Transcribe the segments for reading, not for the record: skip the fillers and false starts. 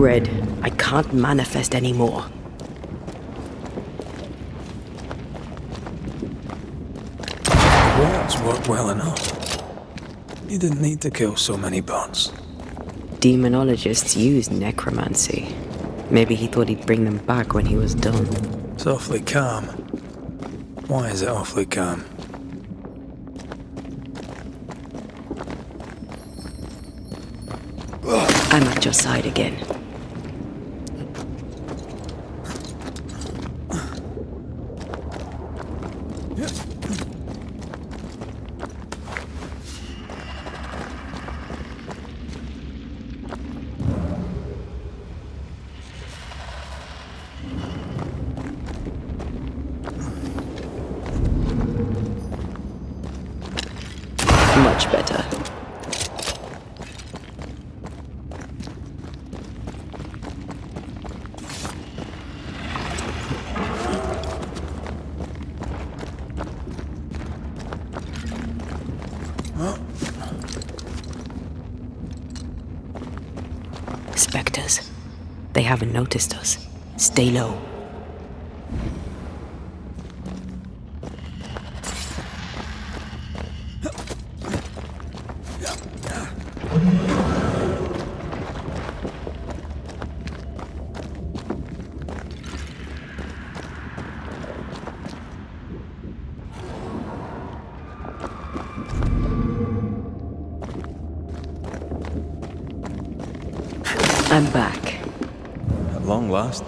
Red, I can't manifest anymore. Words worked well enough. You didn't need to kill so many bots. Demonologists use necromancy. Maybe he thought he'd bring them back when he was done. It's awfully calm. Why is it awfully calm? I'm at your side again. Much better. Spectres. They haven't noticed us. Stay low. I'm back. At long last.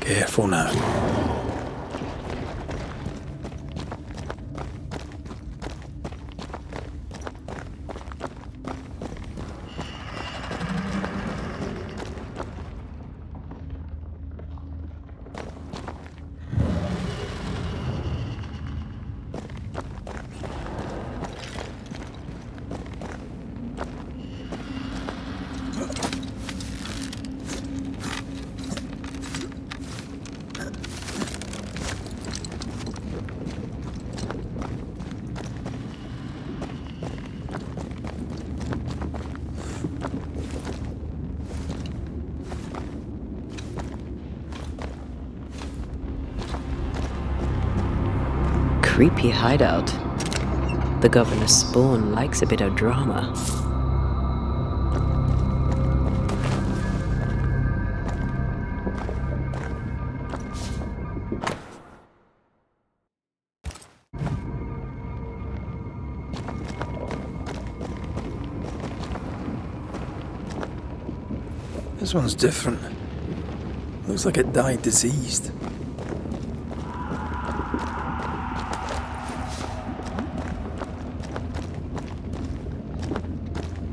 Careful now. Creepy hideout. The governor's spawn likes a bit of drama. This one's different. Looks like it died diseased.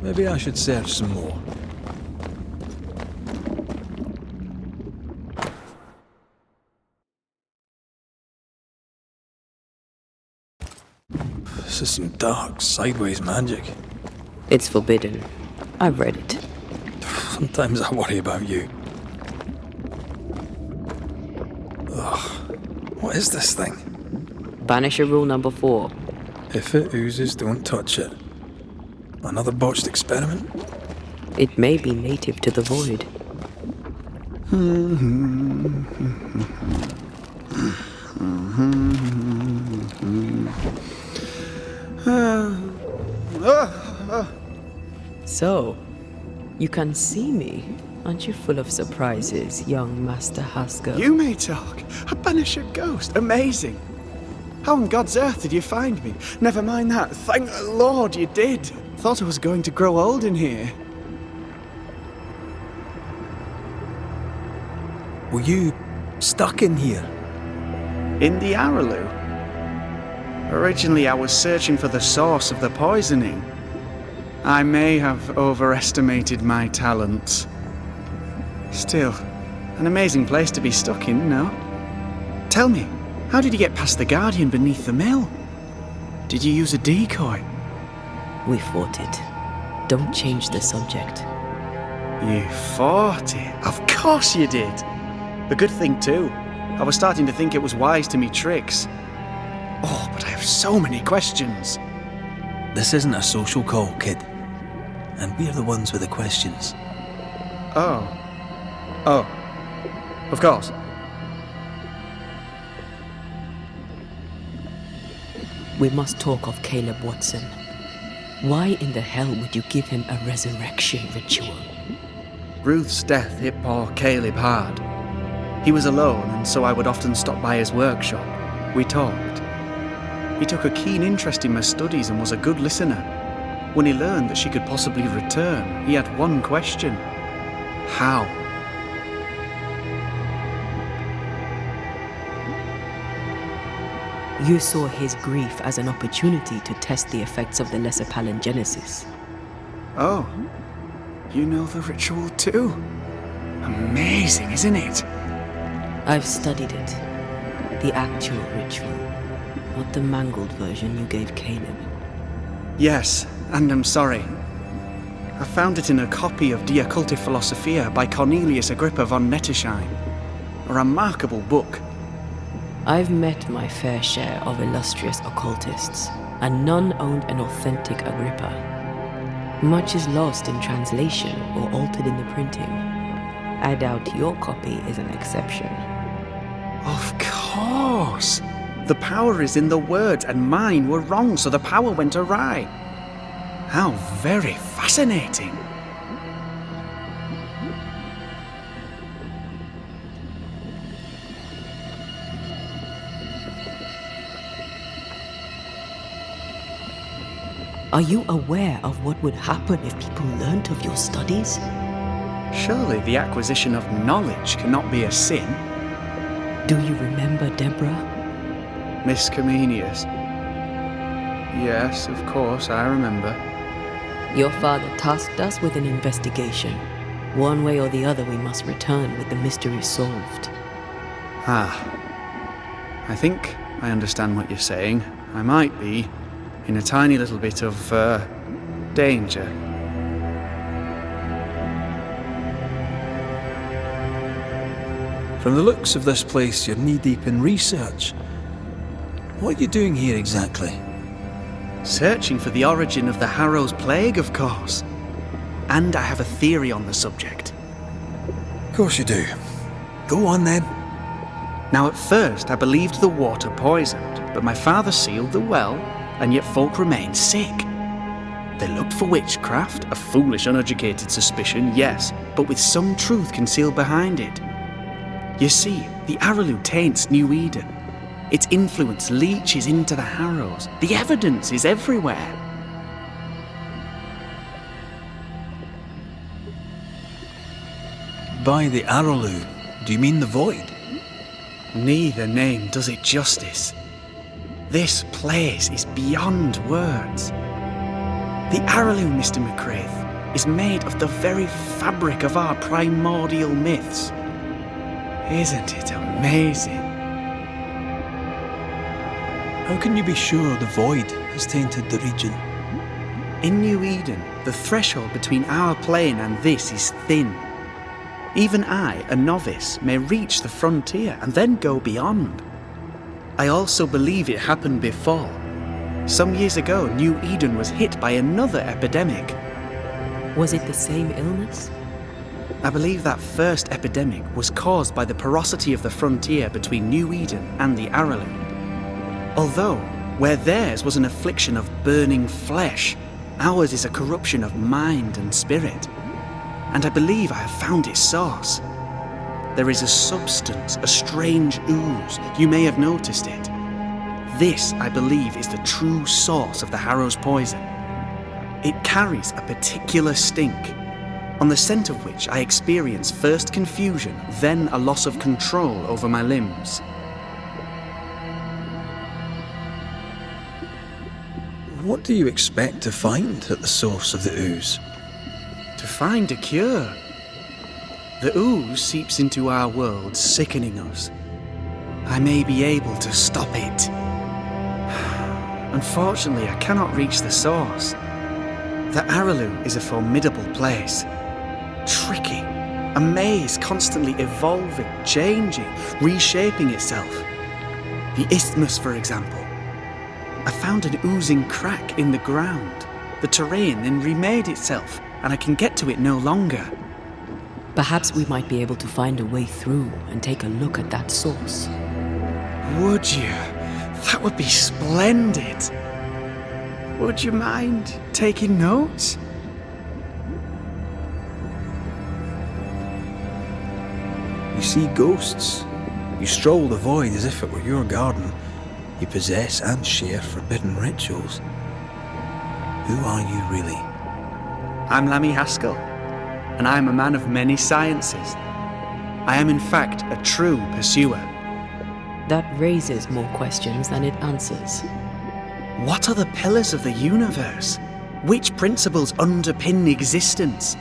Maybe I should search some more. This is some dark, sideways magic. It's forbidden. I've read it. Sometimes I worry about you. Ugh. What is this thing? Banisher rule number 4. If it oozes, don't touch it. Another botched experiment? It may be native to the void. So, you can see me. Aren't you full of surprises, young Master Haskell? You may talk. A Banisher ghost. Amazing. How on God's earth did you find me? Never mind that. Thank the Lord you did. Thought I was going to grow old in here. Were you stuck in here? In the Araloo? Originally, I was searching for the source of the poisoning. I may have overestimated my talents. Still, an amazing place to be stuck in, no? Tell me, how did you get past the Guardian beneath the mill? Did you use a decoy? We fought it. Don't change the subject. You fought it? Of course you did. A good thing too. I was starting to think it was wise to me tricks. Oh, but I have so many questions. This isn't a social call, kid. And we're the ones with the questions. Oh. Oh. Of course. We must talk of Caleb Watson. Why in the hell would you give him a resurrection ritual? Ruth's death hit poor Caleb hard. He was alone, and so I would often stop by his workshop. We talked. He took a keen interest in my studies and was a good listener. When he learned that she could possibly return, he had one question. How? You saw his grief as an opportunity to test the effects of the lesser palingenesis. Oh, you know the ritual too? Amazing, isn't it? I've studied it. The actual ritual, not the mangled version you gave Caleb. Yes, and I'm sorry. I found it in a copy of De Occulte Philosophia by Cornelius Agrippa von Nettesheim. A remarkable book. I've met my fair share of illustrious occultists, and none owned an authentic Agrippa. Much is lost in translation or altered in the printing. I doubt your copy is an exception. Of course! The power is in the words, and mine were wrong, so the power went awry. How very fascinating! Are you aware of what would happen if people learnt of your studies? Surely the acquisition of knowledge cannot be a sin. Do you remember Deborah? Miss Comenius. Yes, of course, I remember. Your father tasked us with an investigation. One way or the other, we must return with the mystery solved. I think I understand what you're saying. I might be in a tiny little bit of, danger. From the looks of this place, you're knee-deep in research. What are you doing here exactly? Searching for the origin of the Harrow's Plague, of course. And I have a theory on the subject. Of course you do. Go on then. Now, at first, I believed the water poisoned, but my father sealed the well, and yet folk remained sick. They looked for witchcraft, a foolish, uneducated suspicion, yes, but with some truth concealed behind it. You see, the Araloo taints New Eden. Its influence leaches into the Harrows. The evidence is everywhere. By the Araloo, do you mean the Void? Neither name does it justice. This place is beyond words. The Araloo, Mr. McCraith, is made of the very fabric of our primordial myths. Isn't it amazing? How can you be sure the Void has tainted the region? In New Eden, the threshold between our plane and this is thin. Even I, a novice, may reach the frontier and then go beyond. I also believe it happened before. Some years ago, New Eden was hit by another epidemic. Was it the same illness? I believe that first epidemic was caused by the porosity of the frontier between New Eden and the Araloo. Although, where theirs was an affliction of burning flesh, ours is a corruption of mind and spirit. And I believe I have found its source. There is a substance, a strange ooze. You may have noticed it. This, I believe, is the true source of the Harrow's poison. It carries a particular stink, on the scent of which I experience first confusion, then a loss of control over my limbs. What do you expect to find at the source of the ooze? To find a cure. The ooze seeps into our world, sickening us. I may be able to stop it. Unfortunately, I cannot reach the source. The Araloo is a formidable place. Tricky, a maze constantly evolving, changing, reshaping itself. The isthmus, for example, I found an oozing crack in the ground. The terrain then remade itself, and I can get to it no longer. Perhaps we might be able to find a way through and take a look at that source. Would you? That would be splendid. Would you mind taking notes? You see ghosts. You stroll the void as if it were your garden. You possess and share forbidden rituals. Who are you really? I'm Lammy Haskell, and I'm a man of many sciences. I am in fact a true pursuer. That raises more questions than it answers. What are the pillars of the universe? Which principles underpin existence?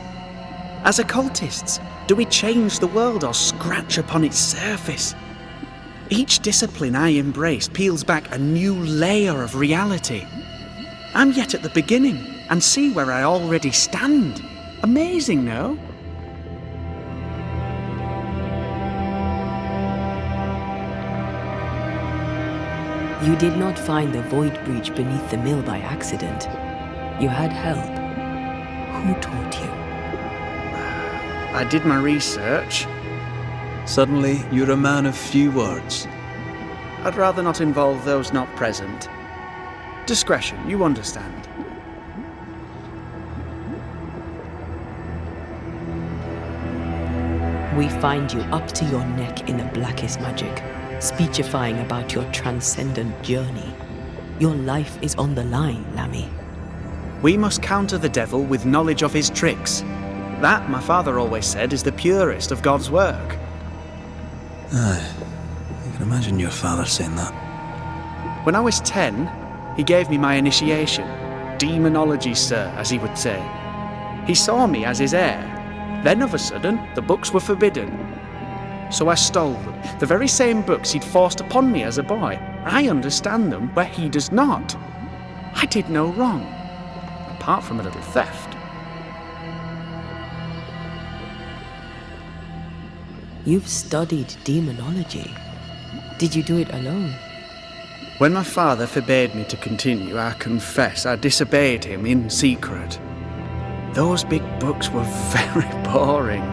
As occultists, do we change the world or scratch upon its surface? Each discipline I embrace peels back a new layer of reality. I'm yet at the beginning and see where I already stand. Amazing, no? You did not find the void breach beneath the mill by accident. You had help. Who taught you? I did my research. Suddenly, you're a man of few words. I'd rather not involve those not present. Discretion, you understand. We find you up to your neck in the blackest magic, speechifying about your transcendent journey. Your life is on the line, Lammy. We must counter the devil with knowledge of his tricks. That, my father always said, is the purest of God's work. Aye, I can imagine your father saying that. When I was 10, he gave me my initiation. Demonology, sir, as he would say. He saw me as his heir. Then, of a sudden, the books were forbidden. So I stole them, the very same books he'd forced upon me as a boy. I understand them where he does not. I did no wrong, apart from a little theft. You've studied demonology. Did you do it alone? When my father forbade me to continue, I confess I disobeyed him in secret. Those big books were very boring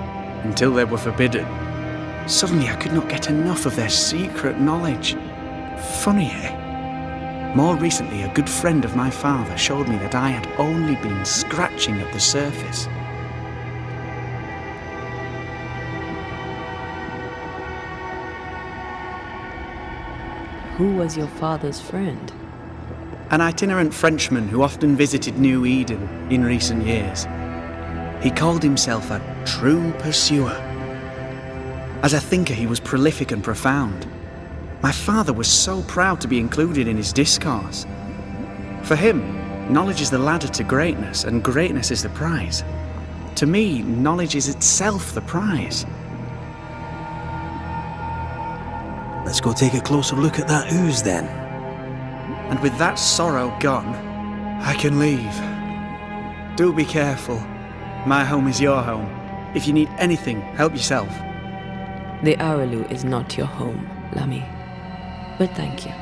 until they were forbidden. Suddenly I could not get enough of their secret knowledge. Funny, eh? More recently, a good friend of my father showed me that I had only been scratching at the surface. Who was your father's friend? An itinerant Frenchman who often visited New Eden in recent years. He called himself a true pursuer. As a thinker, he was prolific and profound. My father was so proud to be included in his discourse. For him, knowledge is the ladder to greatness, and greatness is the prize. To me, knowledge is itself the prize. Let's go take a closer look at that ooze then. And with that sorrow gone, I can leave. Do be careful. My home is your home. If you need anything, help yourself. The Araloo is not your home, Lammy. But thank you.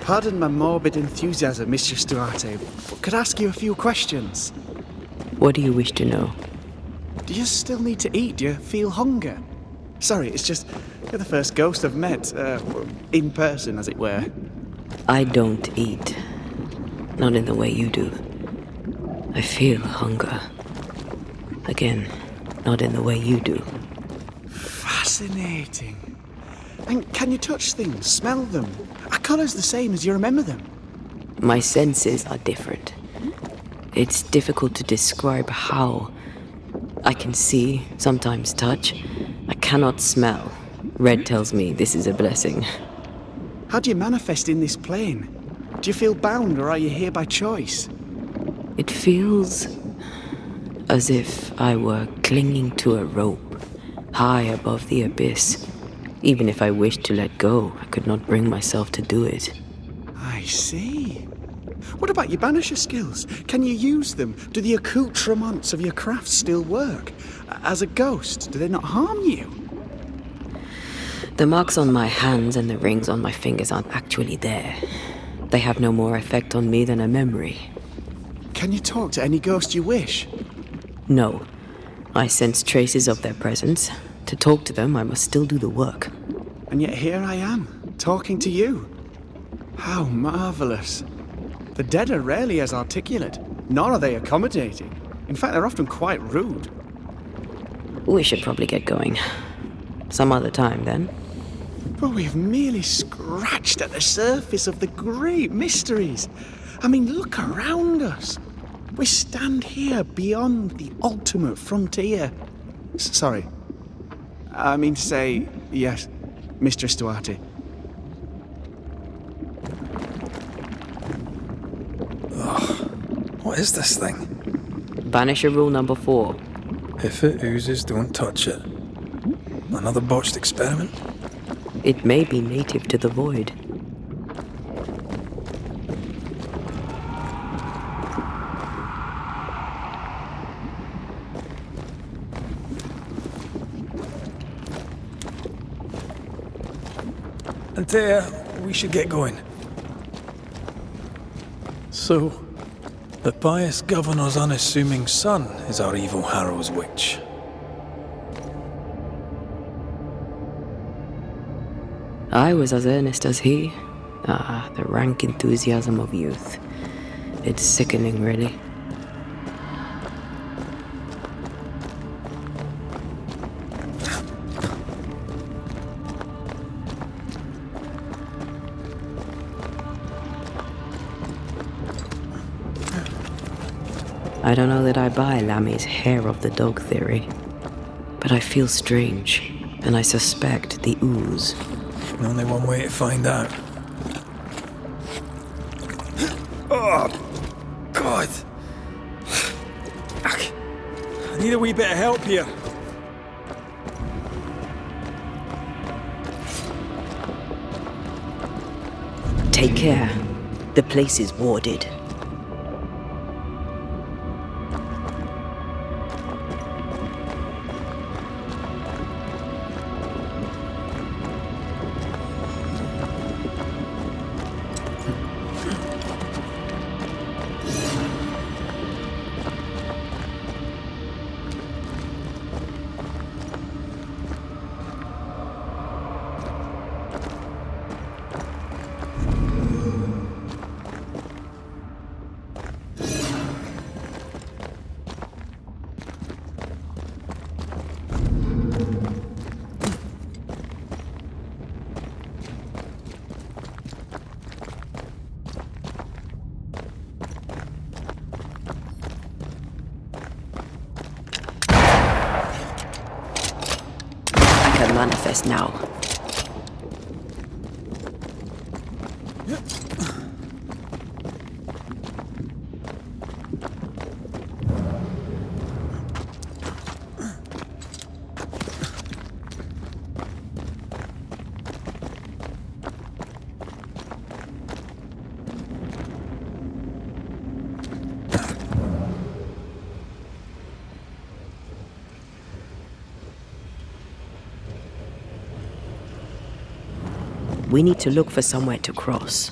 Pardon my morbid enthusiasm, Mr. Stuarte, but could I ask you a few questions? What do you wish to know? Do you still need to eat? Do you feel hunger? Sorry, it's just, you're the first ghost I've met, in person, as it were. I don't eat. Not in the way you do. I feel hunger. Again, not in the way you do. Fascinating. And can you touch things, smell them? Are colours the same as you remember them? My senses are different. It's difficult to describe how. I can see, sometimes touch. I cannot smell, Red tells me this is a blessing. How do you manifest in this plane? Do you feel bound, or are you here by choice? It feels as if I were clinging to a rope, high above the abyss. Even if I wished to let go, I could not bring myself to do it. I see. What about your Banisher skills? Can you use them? Do the accoutrements of your craft still work? As a ghost, do they not harm you? The marks on my hands and the rings on my fingers aren't actually there. They have no more effect on me than a memory. Can you talk to any ghost you wish? No. I sense traces of their presence. To talk to them, I must still do the work. And yet here I am, talking to you. How marvelous. The dead are rarely as articulate, nor are they accommodating. In fact, they're often quite rude. We should probably get going. Some other time, then. But we've merely scratched at the surface of the great mysteries. I mean, look around us. We stand here beyond the ultimate frontier. Sorry. I mean to say, yes, Mistress Duarte. What is this thing? Banisher rule number 4. If it oozes, don't touch it. Another botched experiment? It may be native to the void. Antea, we should get going. So, the pious governor's unassuming son is our evil Harrow's witch. I was as earnest as he. Ah, the rank enthusiasm of youth. It's sickening, really. I don't know that I buy Lammy's hair of the dog theory, but I feel strange, and I suspect the ooze. Only one way to find out. Oh, God. I need a wee bit of help here. Take care. The place is warded. Manifest now. We need to look for somewhere to cross.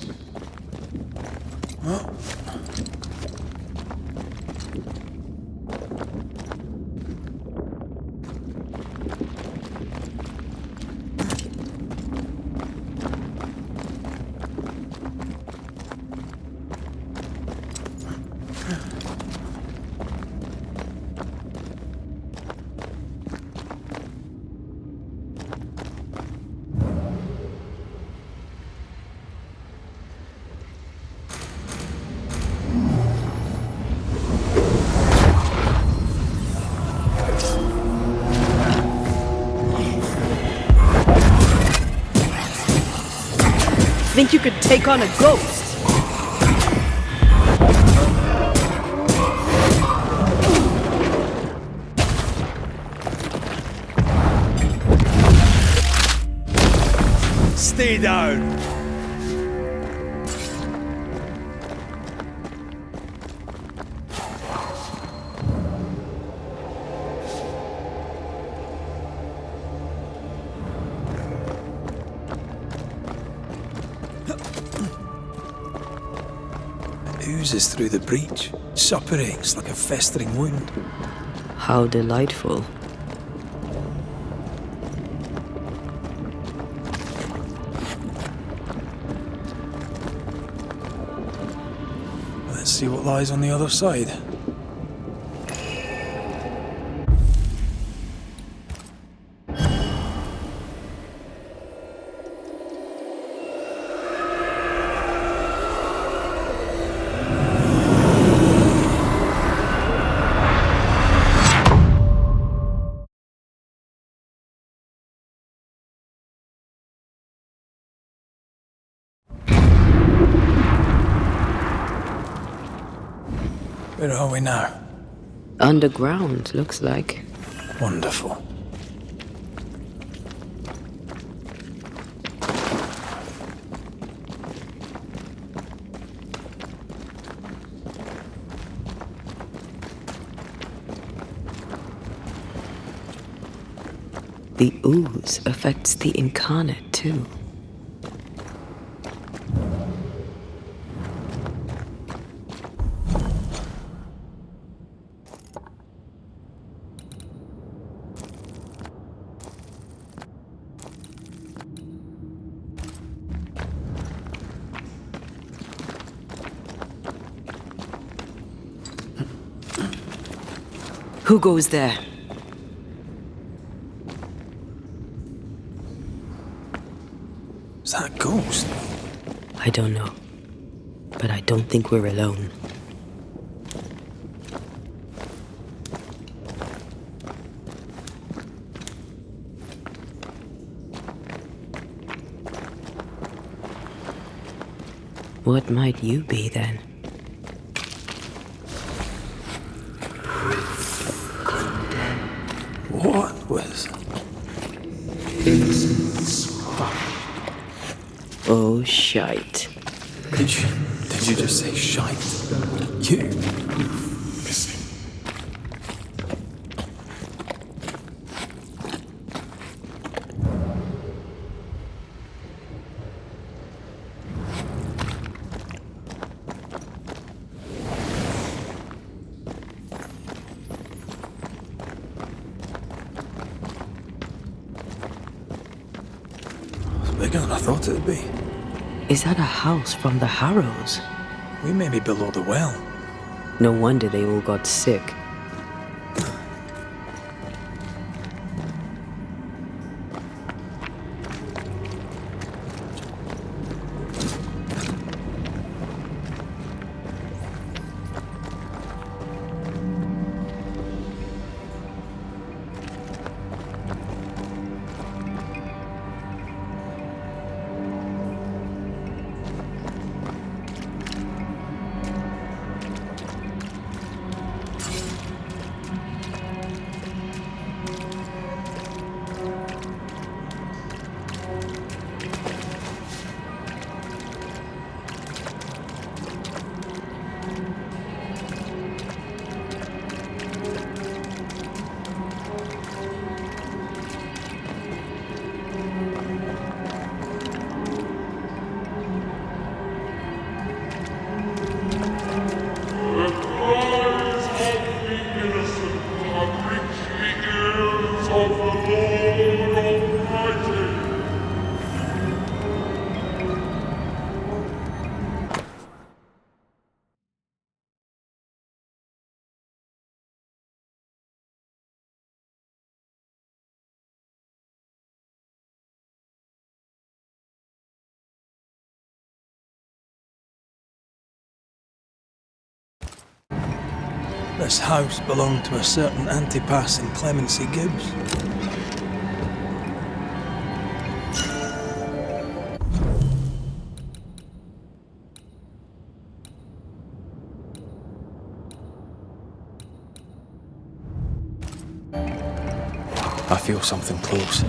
think you could take on a ghost? Stay down! It oozes through the breach, suppurates like a festering wound. How delightful. Let's see what lies on the other side. Where are we now? Underground, looks like. Wonderful. The ooze affects the incarnate too. Who goes there? Is that a ghost? I don't know. But I don't think we're alone. What might you be then? What was... Oh, shite. Did you just say shite? You? Bigger than I thought it'd be. Is that a house from the Harrows? We may be below the well. No wonder they all got sick. This house belonged to a certain Antipas in Clemency Gibbs. I feel something close.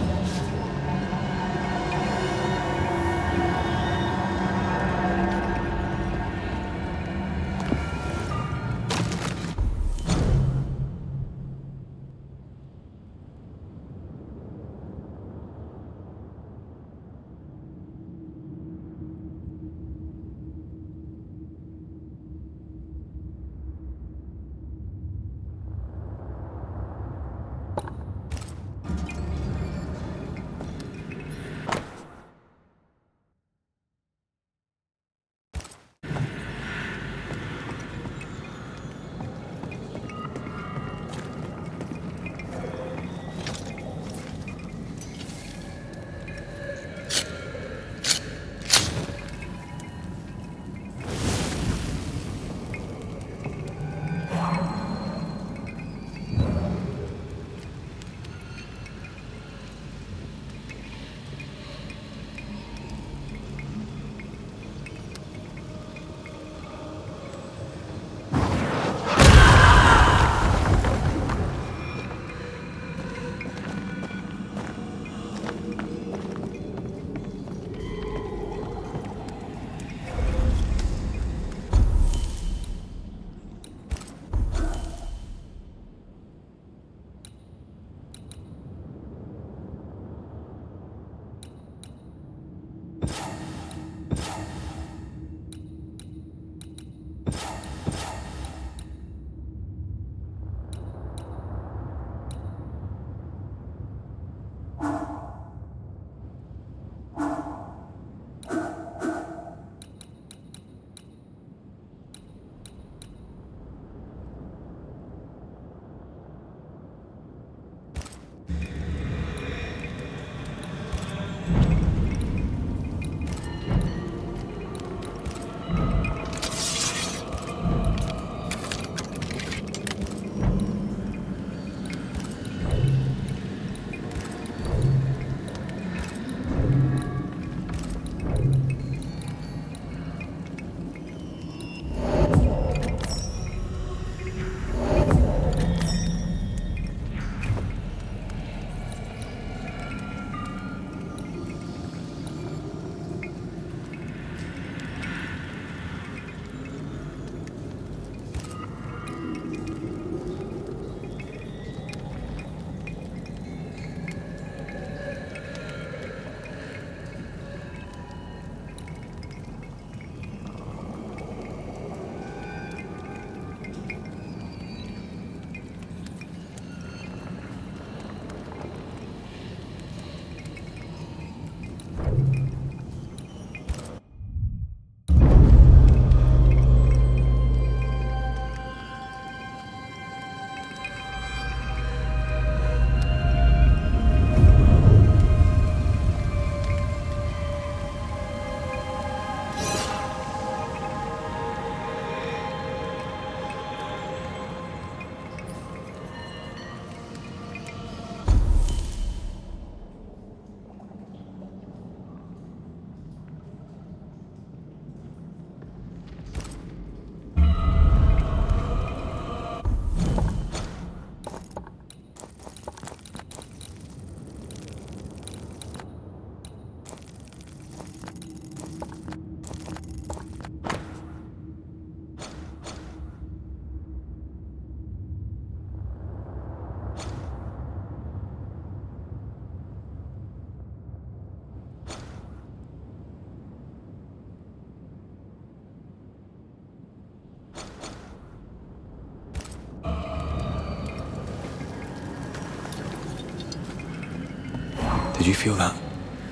Did you feel that?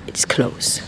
It's close.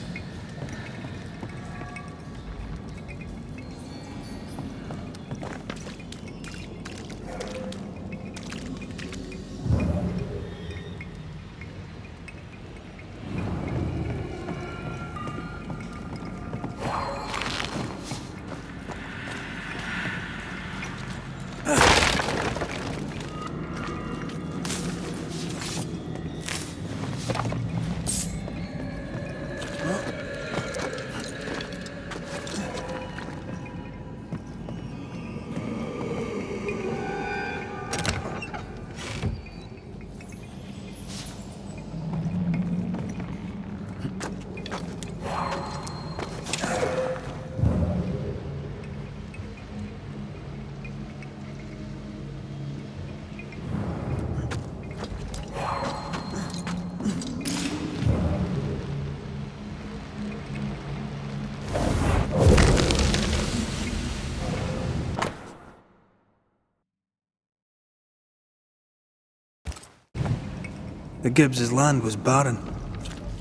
The Gibbs' land was barren.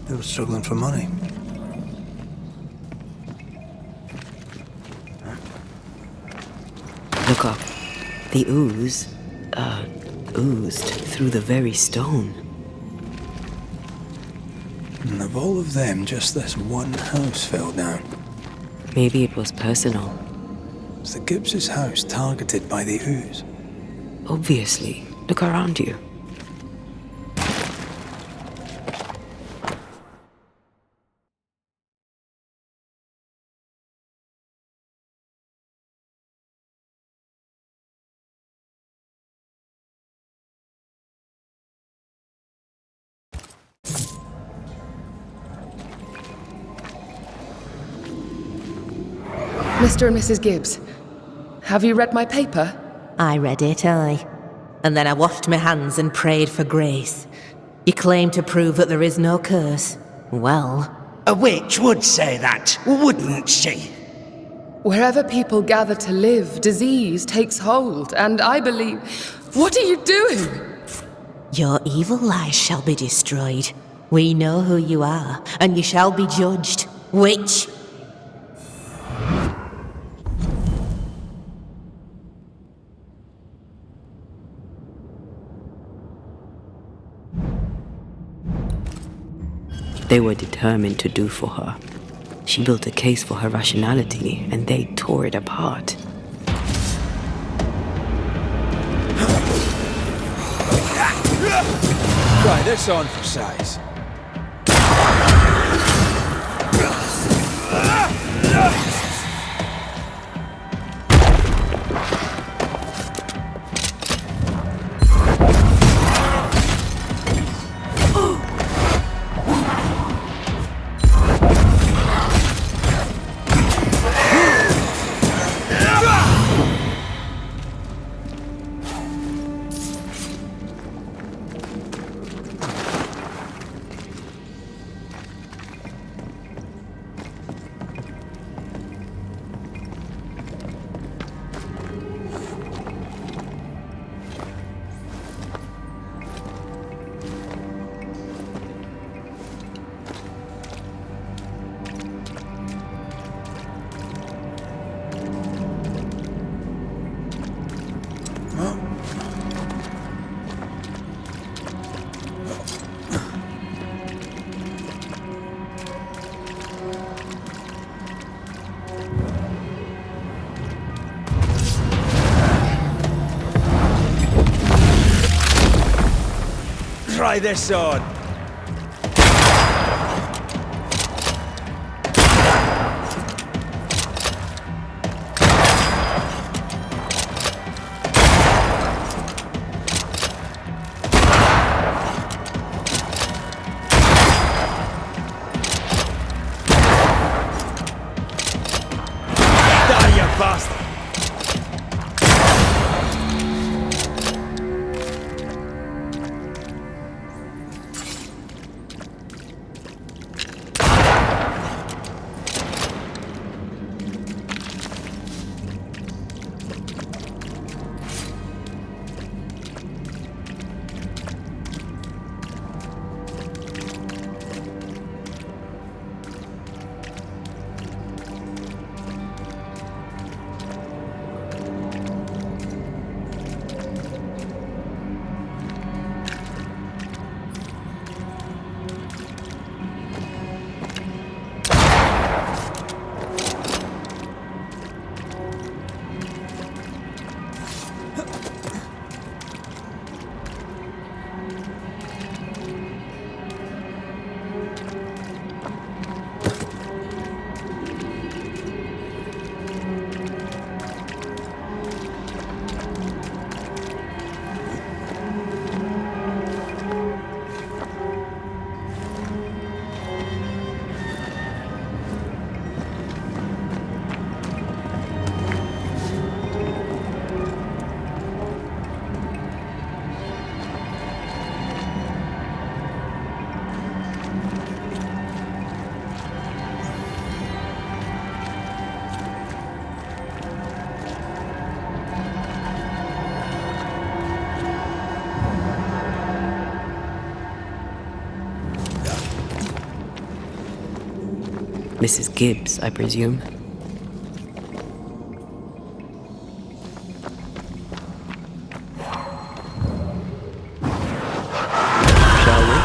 They were struggling for money. Look up. The ooze, oozed through the very stone. And of all of them, just this one house fell down. Maybe it was personal. Was the Gibbs' house targeted by the ooze? Obviously. Look around you. Mr. and Mrs. Gibbs, have you read my paper? I read it, aye. And then I washed my hands and prayed for grace. You claim to prove that there is no curse. Well, A witch would say that, wouldn't she? Wherever people gather to live, disease takes hold, and I believe... What are you doing? your evil lies shall be destroyed. We know who you are, and you shall be judged. Witch! They were determined to do for her. She built a case for her rationality, and they tore it apart. Try this on for size. Try this on. Die, you bastard! This is Gibbs, I presume. Shall we?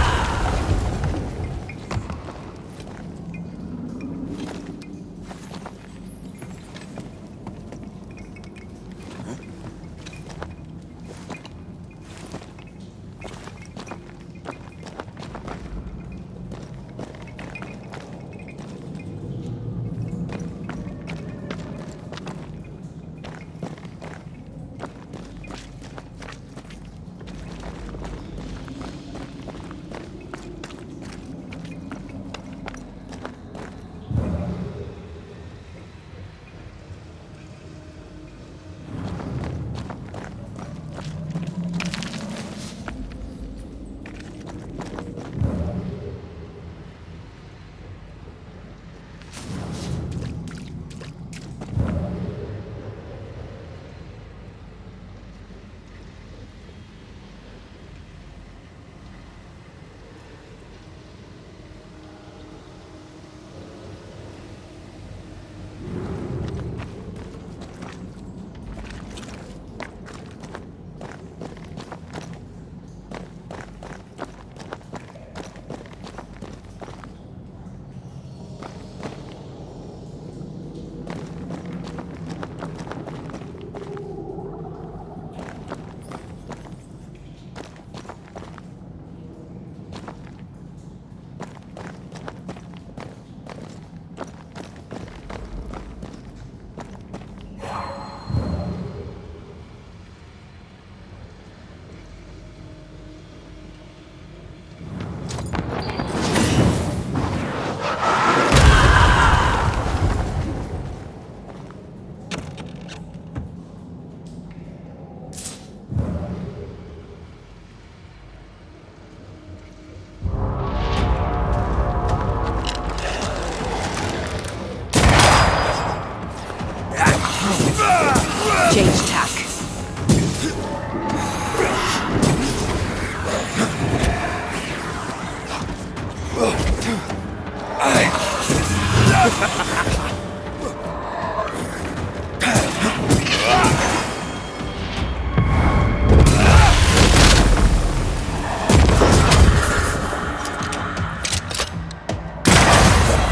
Change tack.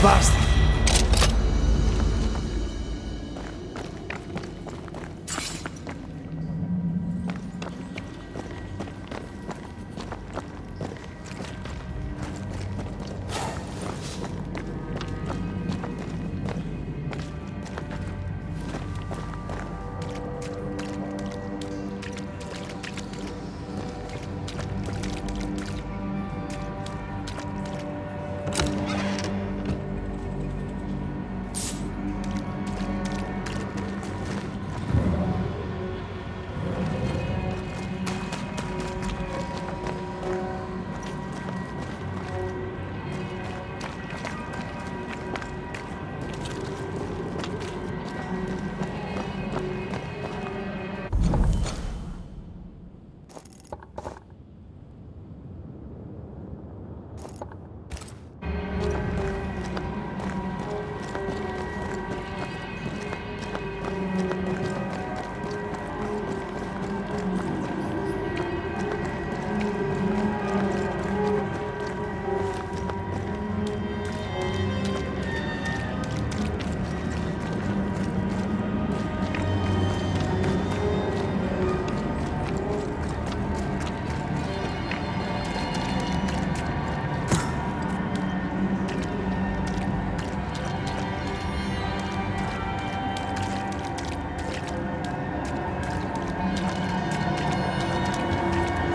Bastard!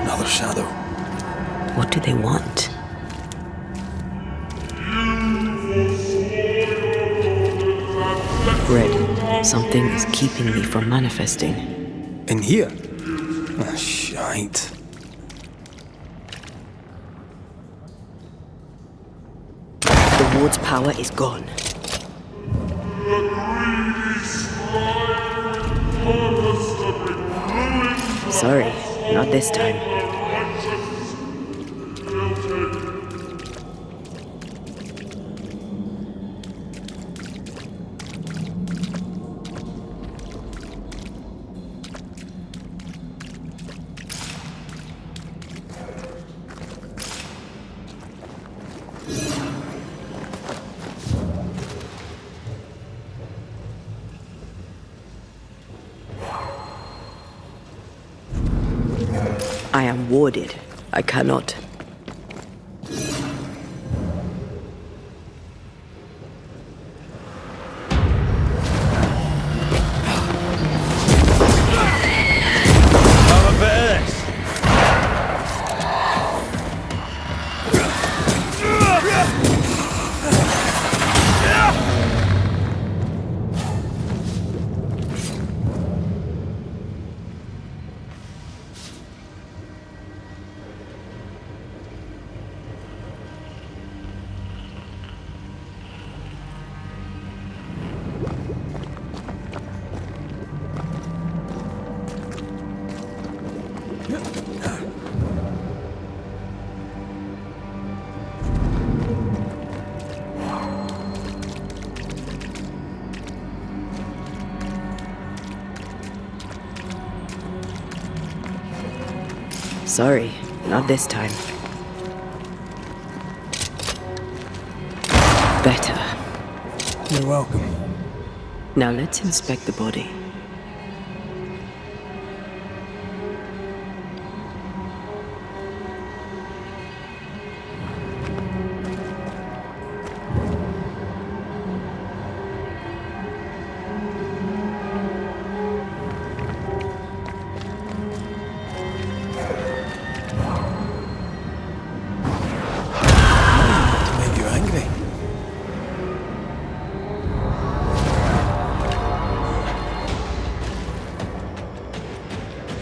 Another shadow. What do they want? Red, something is keeping me from manifesting. In here? Ah, shite. The ward's power is gone. Sorry, not this time. I am warded. I cannot. Have a bit of this. Sorry, not this time. Better. You're welcome. Now let's inspect the body.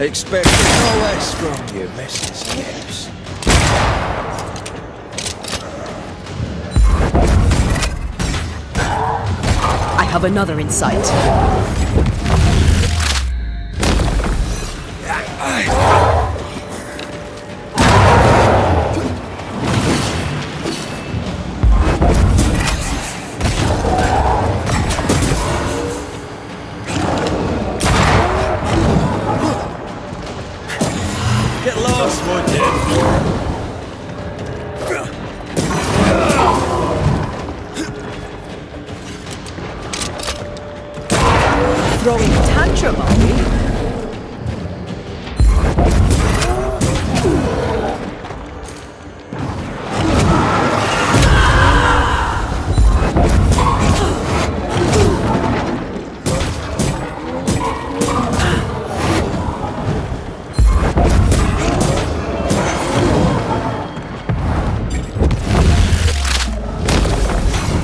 Expect no less from you, Mrs. Gibbs. I have another in sight. Get lost, would you? Throwing a tantrum, are we?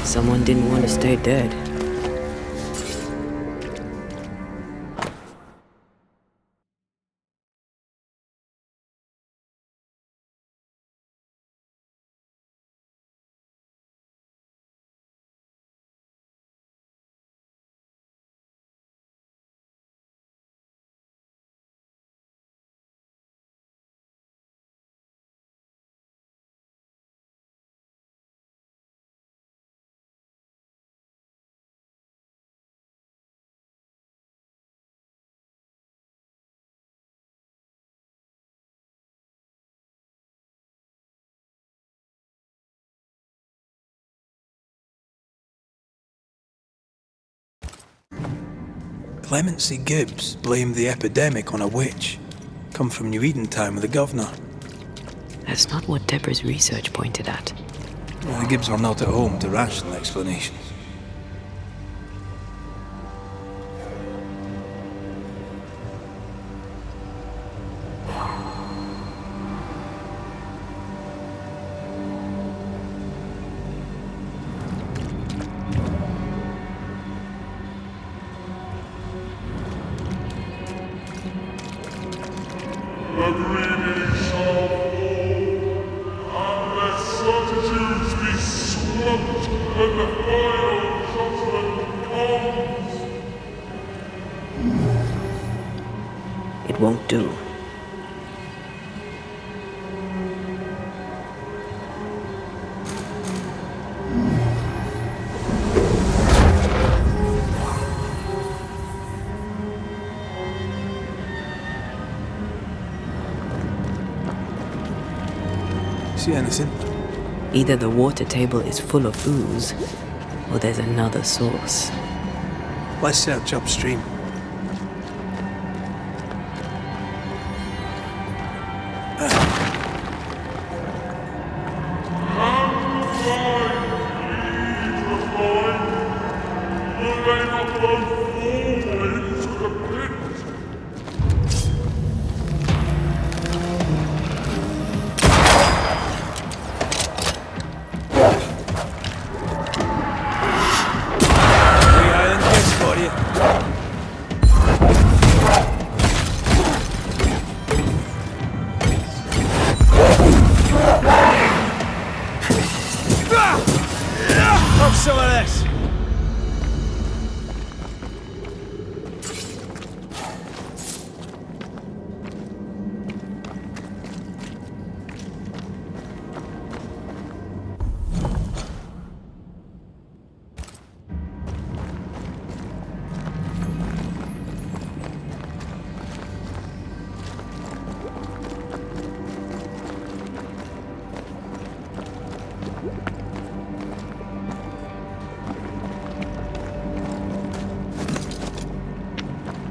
Someone didn't want to stay dead. Clemency Gibbs blamed the epidemic on a witch. Come from New Eden Town with the governor. That's not what Deborah's research pointed at. Well, the Gibbs were not at home to rational explanations. It won't do. See anything? Either the water table is full of ooze, or there's another source. Let's search upstream. Some of this.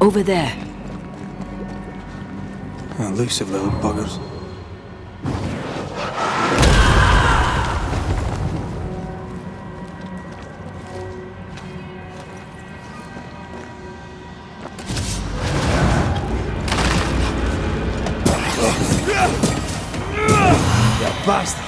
Over there. Elusive little buggers. You bastard.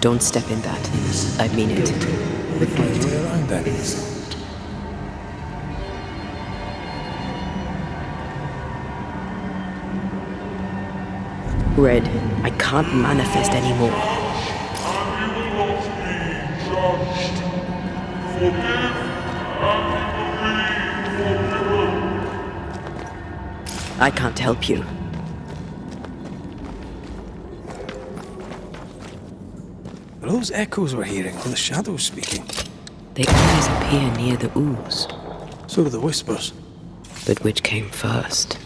Don't step in that. I mean it. Find your way around then. Red, I can't manifest anymore. I can't help you. Are those echoes we're hearing, or the shadows speaking? They always appear near the ooze. So do the whispers. But which came first?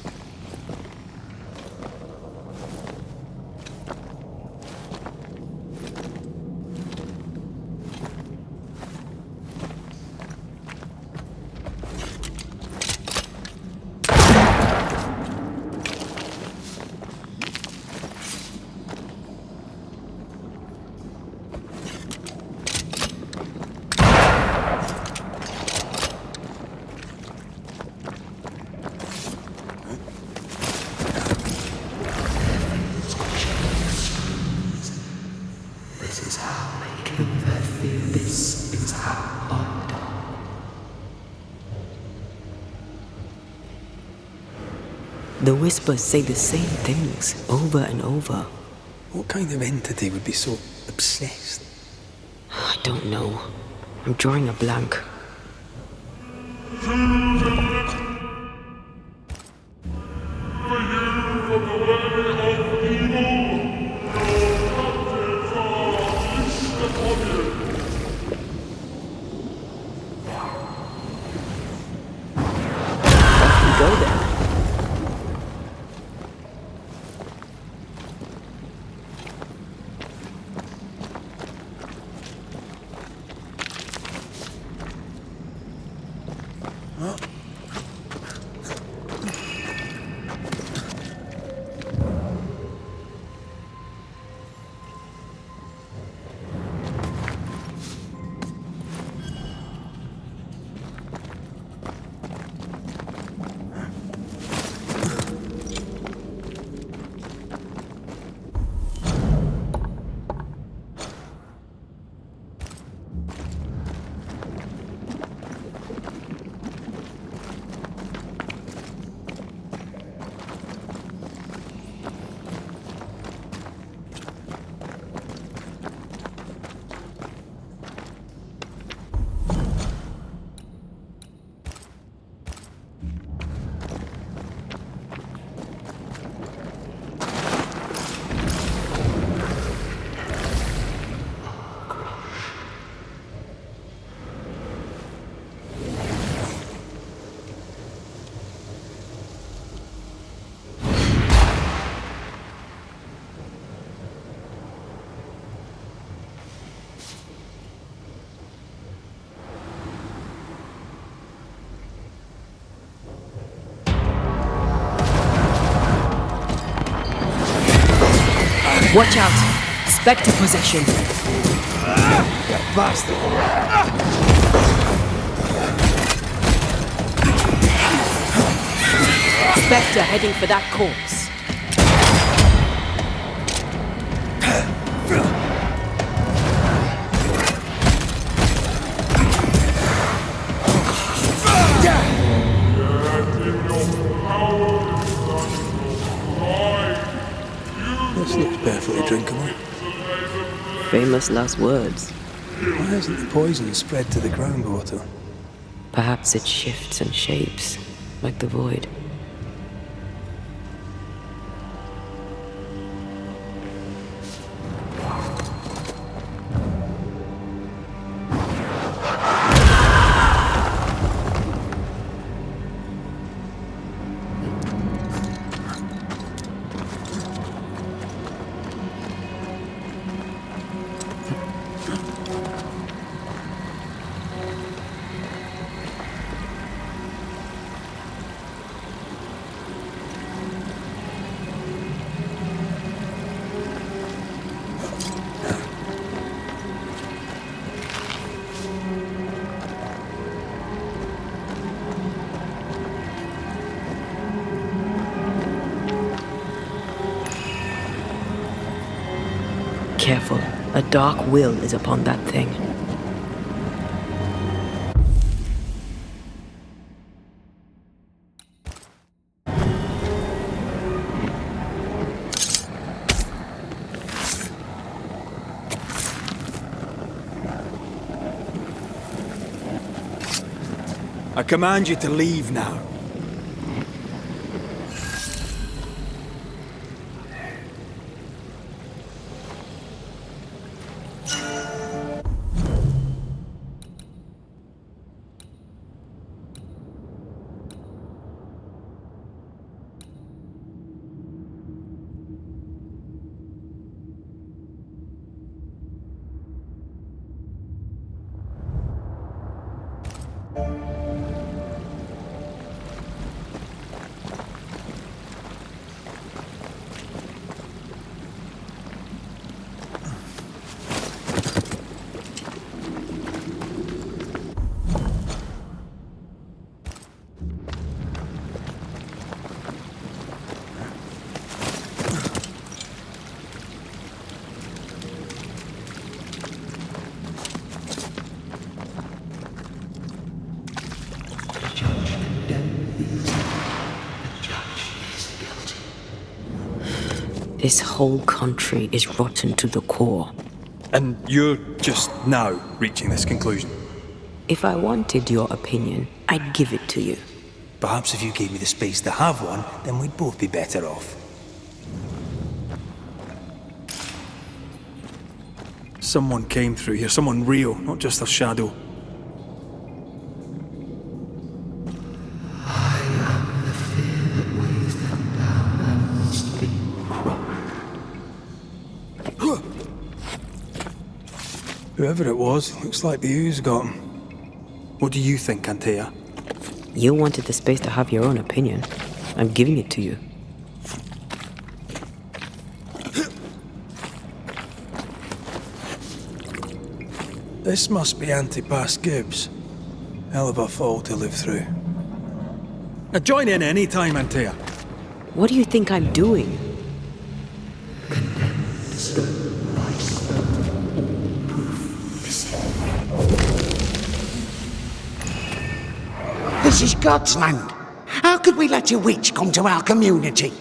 The whispers say the same things over and over. What kind of entity would be so obsessed? I don't know. I'm drawing a blank. Go there. Watch out! Spectre possession! You bastard! Spectre heading for that corpse. This looks perfectly drinkable. Famous last words. Why hasn't the poison spread to the groundwater? Perhaps it shifts and shapes, like the void. Careful, a dark will is upon that thing. I command you to leave now. This whole country is rotten to the core. And you're just now reaching this conclusion? If I wanted your opinion, I'd give it to you. Perhaps if you gave me the space to have one, then we'd both be better off. Someone came through here, someone real, not just a shadow. Whoever it was, looks like the ooze got him. What do you think, Antea? You wanted the space to have your own opinion. I'm giving it to you. This must be Antipas Gibbs. Hell of a fall to live through. Now join in any time, Antea. What do you think I'm doing? This is God's land. How could we let a witch come to our community?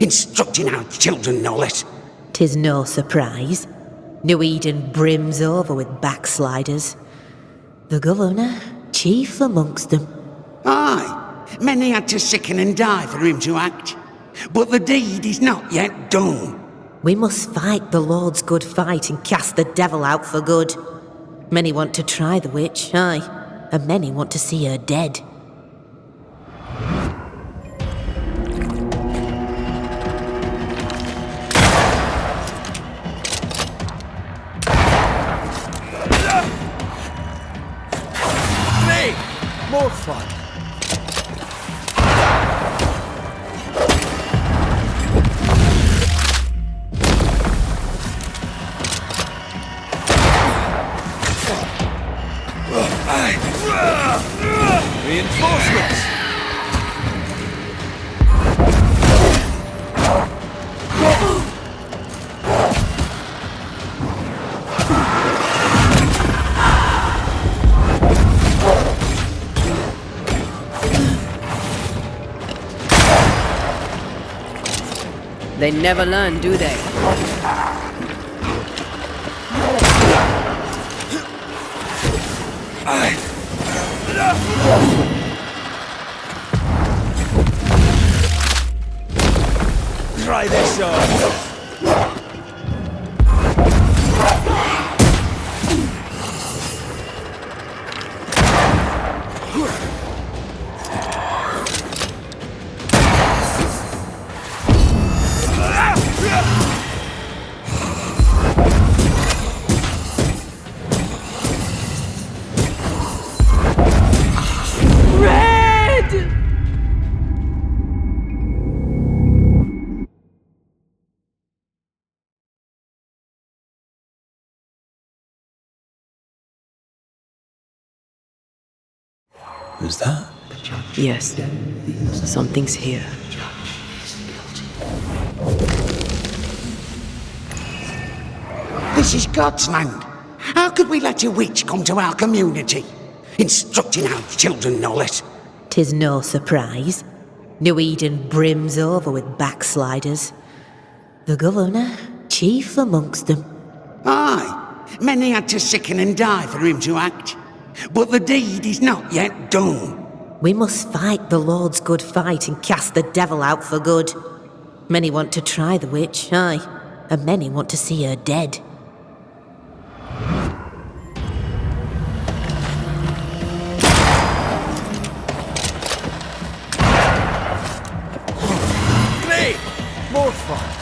Instructing our children, no less. 'Tis no surprise. New Eden brims over with backsliders. The governor, chief amongst them. Aye, many had to sicken and die for him to act. But the deed is not yet done. We must fight the Lord's good fight and cast the devil out for good. Many want to try the witch, aye, and many want to see her dead. More fun. They never learn, do they? Try this on. Who's that? Yes, something's here. This is God's land. How could we let a witch come to our community? Instructing our children, no less. 'Tis no surprise. New Eden brims over with backsliders. The governor, chief amongst them. Aye, many had to sicken and die for him to act. But the deed is not yet done. We must fight the Lord's good fight and cast the devil out for good. Many want to try the witch, aye, and many want to see her dead. Great! More fun.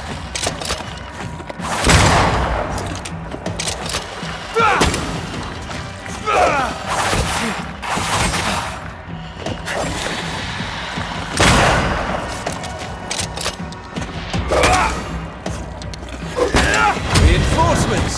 Reinforcements!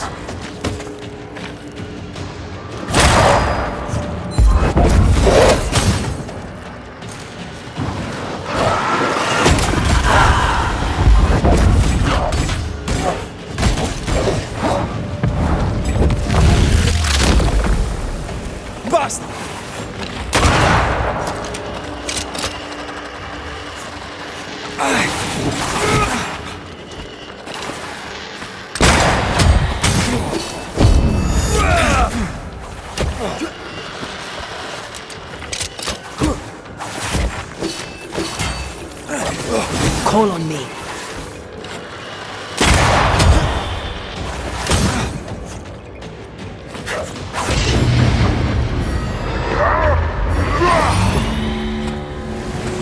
Bust! Call on me.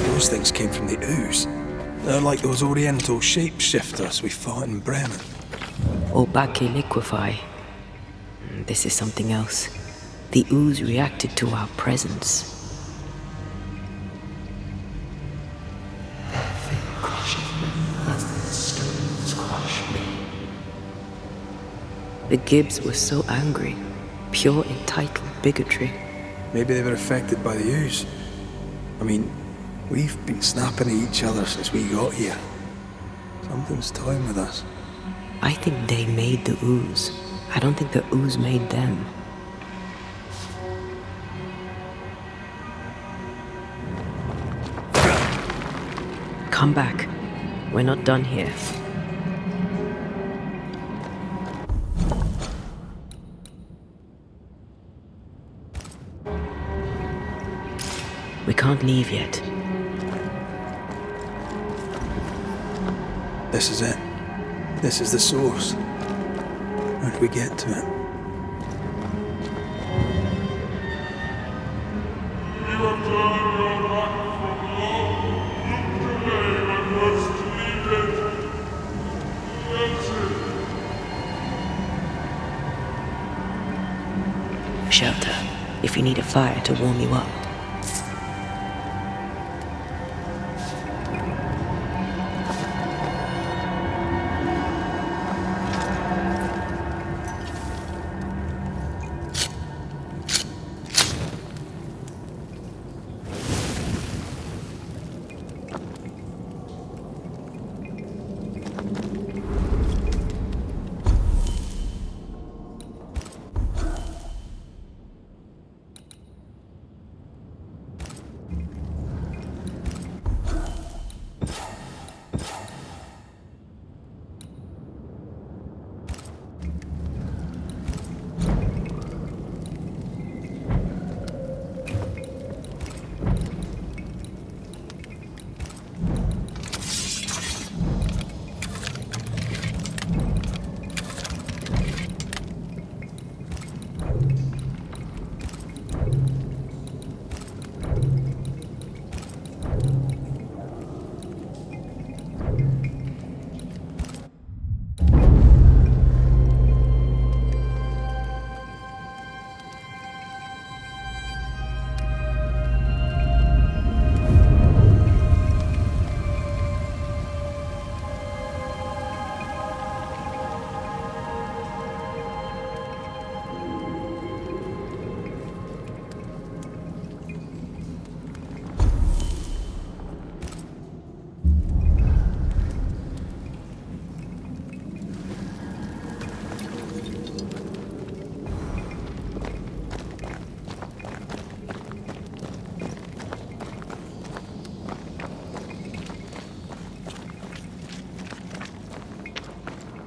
Those things came from the ooze. They're like those oriental shapeshifters we fought in Bremen. Obake liquefy. This is something else. The ooze reacted to our presence. The Gibbs were so angry. Pure entitled bigotry. Maybe they were affected by the ooze. I mean, we've been snapping at each other since we got here. Something's toying with us. I think they made the ooze. I don't think the ooze made them. Come back. We're not done here. We can't leave yet. This is it. This is the source. How do we get to it? Shelter, if you need a fire to warm you up.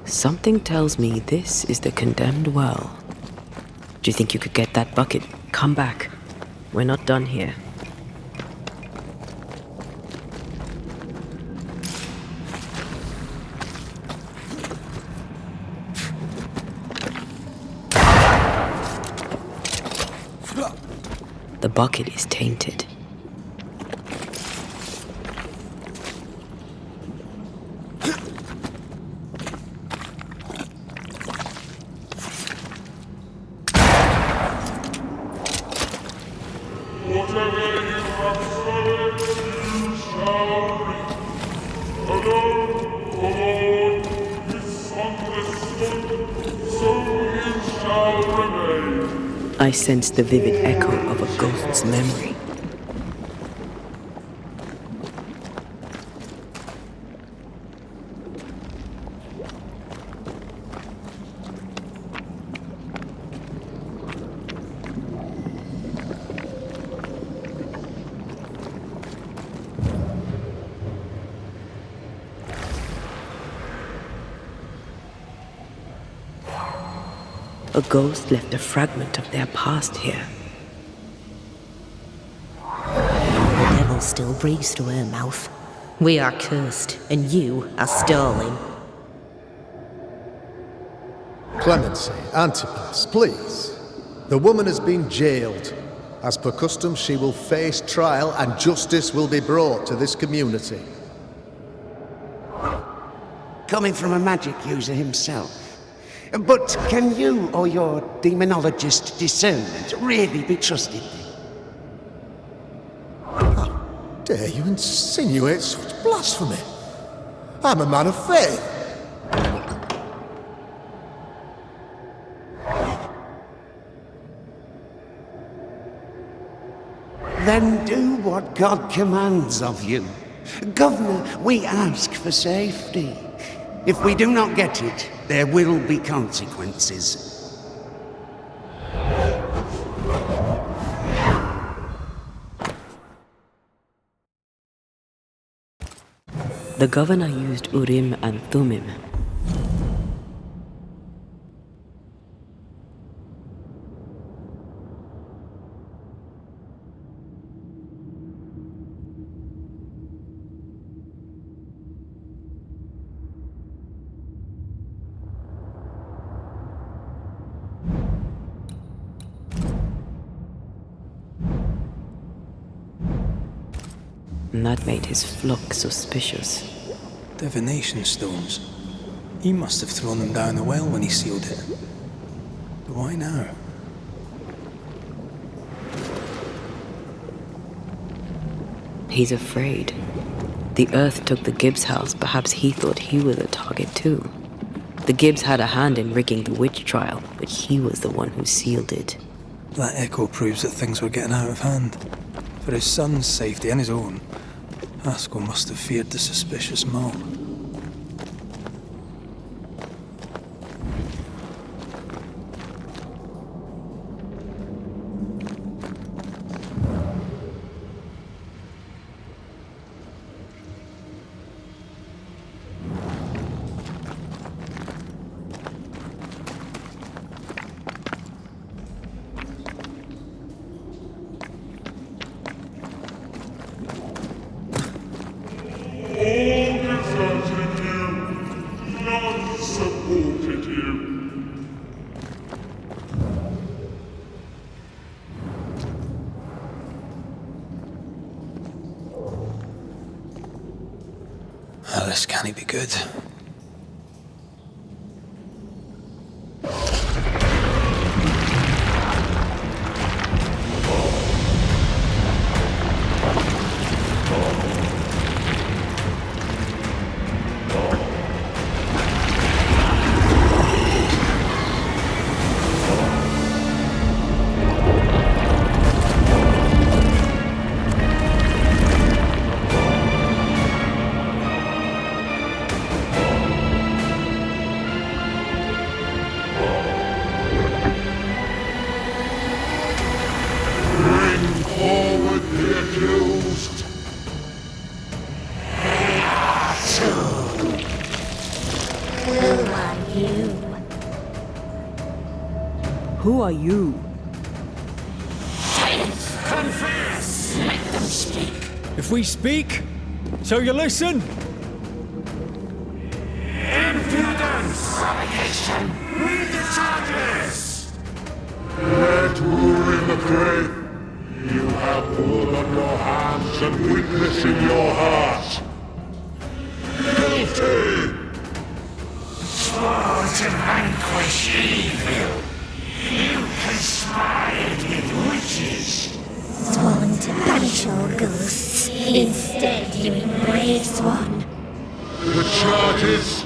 Something tells me this is the condemned well. Do you think you could get that bucket? Come back. We're not done here. The bucket is tainted. I sense the vivid echo of a ghost's memory. A ghost left a fragment of their past here. The devil still breathes through her mouth. We are cursed, and you are stolen. Clemency, Antipas, please. The woman has been jailed. As per custom, she will face trial and justice will be brought to this community. Coming from a magic user himself. But can you or your demonologist discernment really be trusted? How dare you insinuate such blasphemy? I'm a man of faith. Then do what God commands of you. Governor, we ask for safety. If we do not get it, there will be consequences. The governor used Urim and Thummim. And that made his flock suspicious. Divination stones. He must have thrown them down the well when he sealed it. But why now? He's afraid. The Earth took the Gibbs house. Perhaps he thought he was a target too. The Gibbs had a hand in rigging the witch trial, but he was the one who sealed it. That echo proves that things were getting out of hand. For his son's safety and his own, Haskell must have feared the suspicious mob. Now this can't be good. Who are you? Confess! Let them speak! If we speak, so you listen? Impudence! Provocation! Read the charges! Let rule in the grave. You have blood on your hands and weakness in your heart. Guilty! Swore to vanquish evil. You conspired with witches. Sworn to banish all ghosts. Instead, you embrace one. The charges: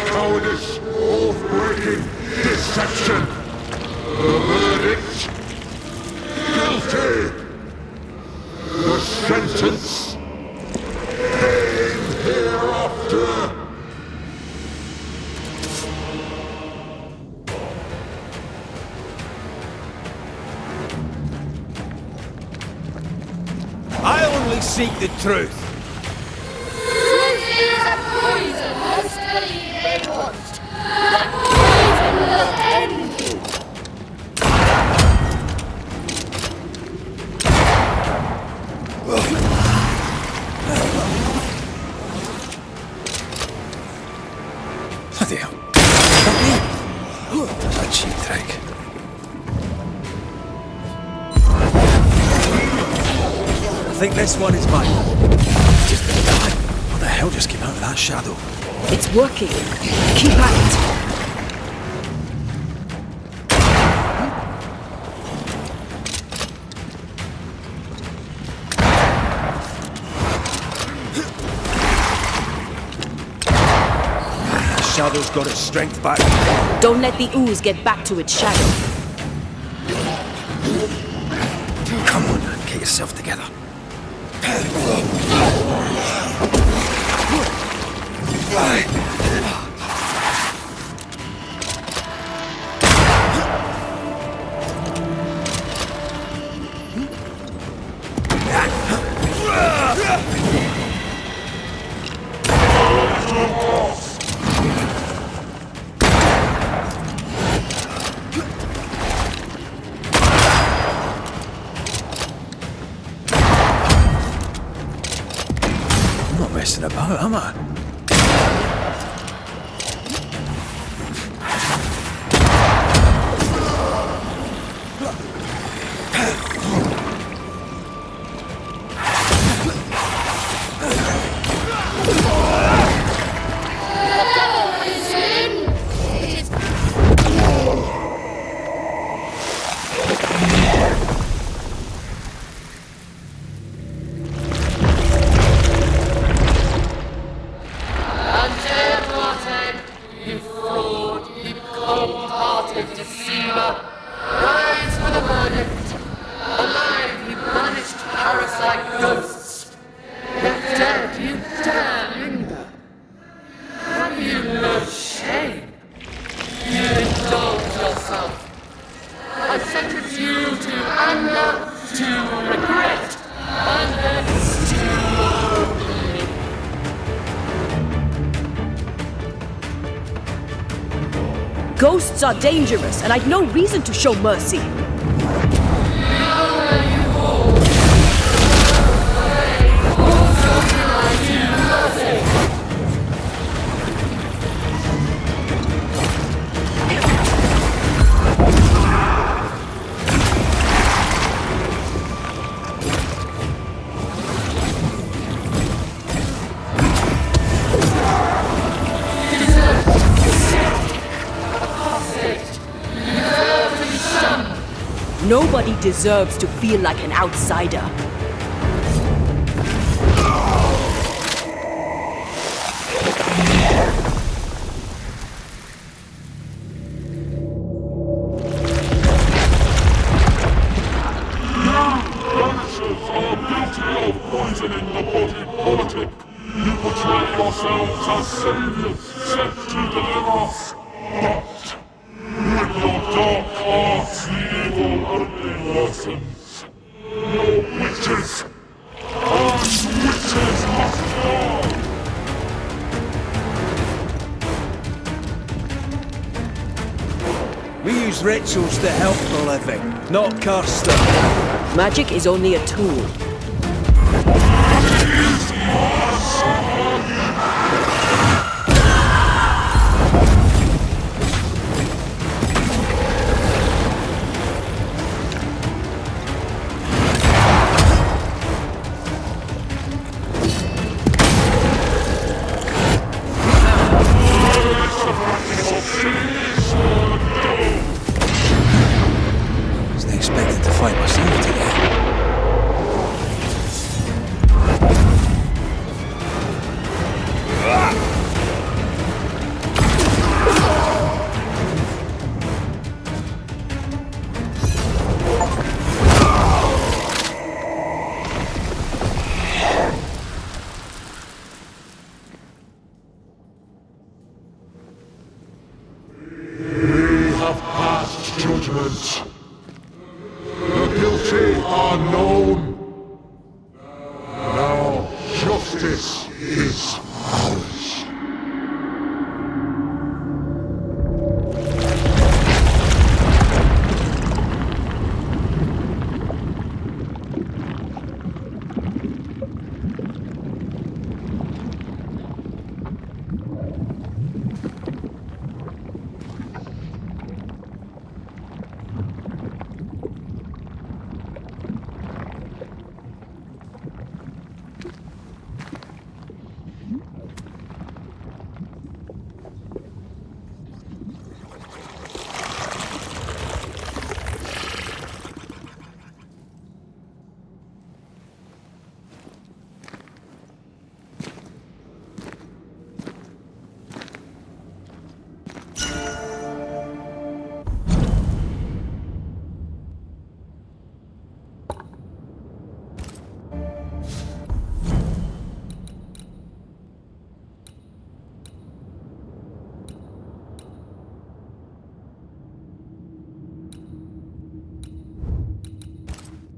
cowardice, oath-breaking, deception. The verdict: guilty. The sentence: pain hereafter. I only seek the truth. Truth is a poison, must believe they want. That poison will end you. Bloody hell. That's a cheap trick. I think this one is mine. Just die. What the hell just came out of that shadow? It's working. Keep at it. The shadow's got its strength back. Don't let the ooze get back to its shadow. Come on, get yourself together. I'm not messing about, am I? Ghosts are dangerous, and I'd no reason to show mercy. Nobody deserves to feel like an outsider. Banishers are guilty of poisoning the body politic. You portray yourselves as saviors sent to deliver us. But with your dark arts, the evil only worsens. Your witches! And witches must die! We use rituals to help the living, not curse them. Magic is only a tool. Wasn't expecting to fight myself today. We have passed judgment. The guilty are known. Now justice is ours.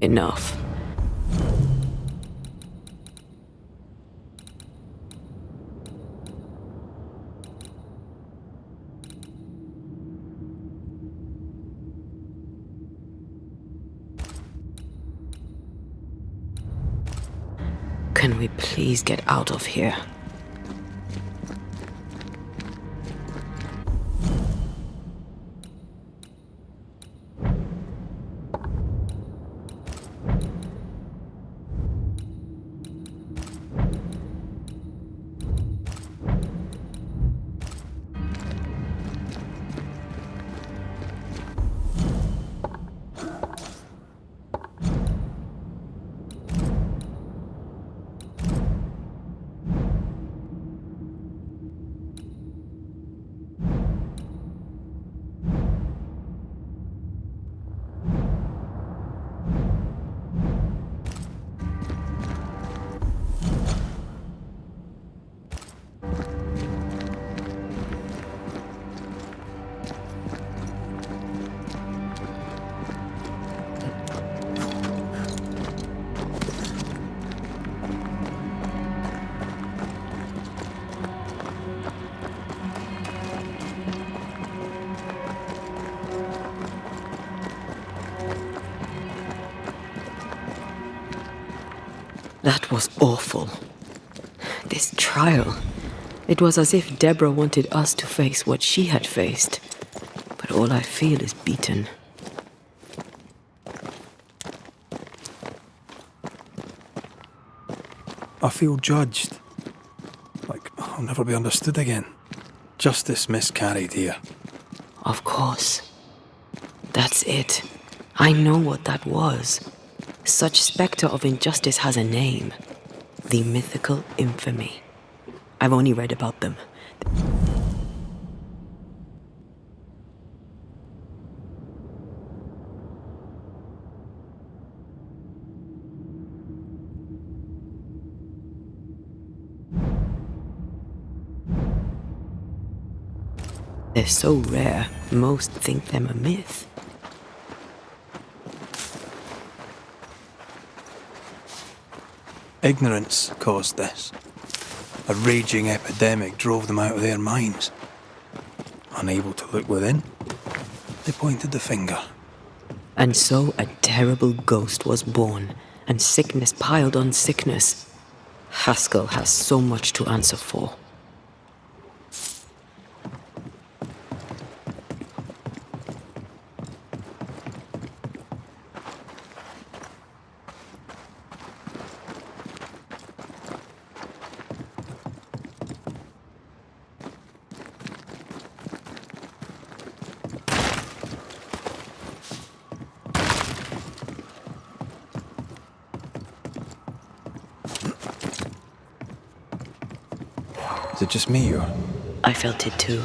Enough. Can we please get out of here? That was awful. This trial. It was as if Deborah wanted us to face what she had faced. But all I feel is beaten. I feel judged. Like I'll never be understood again. Justice miscarried here. Of course. That's it. I know what that was. Such spectre of injustice has a name. The mythical infamy. I've only read about them. They're so rare, most think them a myth. Ignorance caused this. A raging epidemic drove them out of their minds. Unable to look within, they pointed the finger. And so a terrible ghost was born, and sickness piled on sickness. Haskell has so much to answer for. Is it just me, or? I felt it too.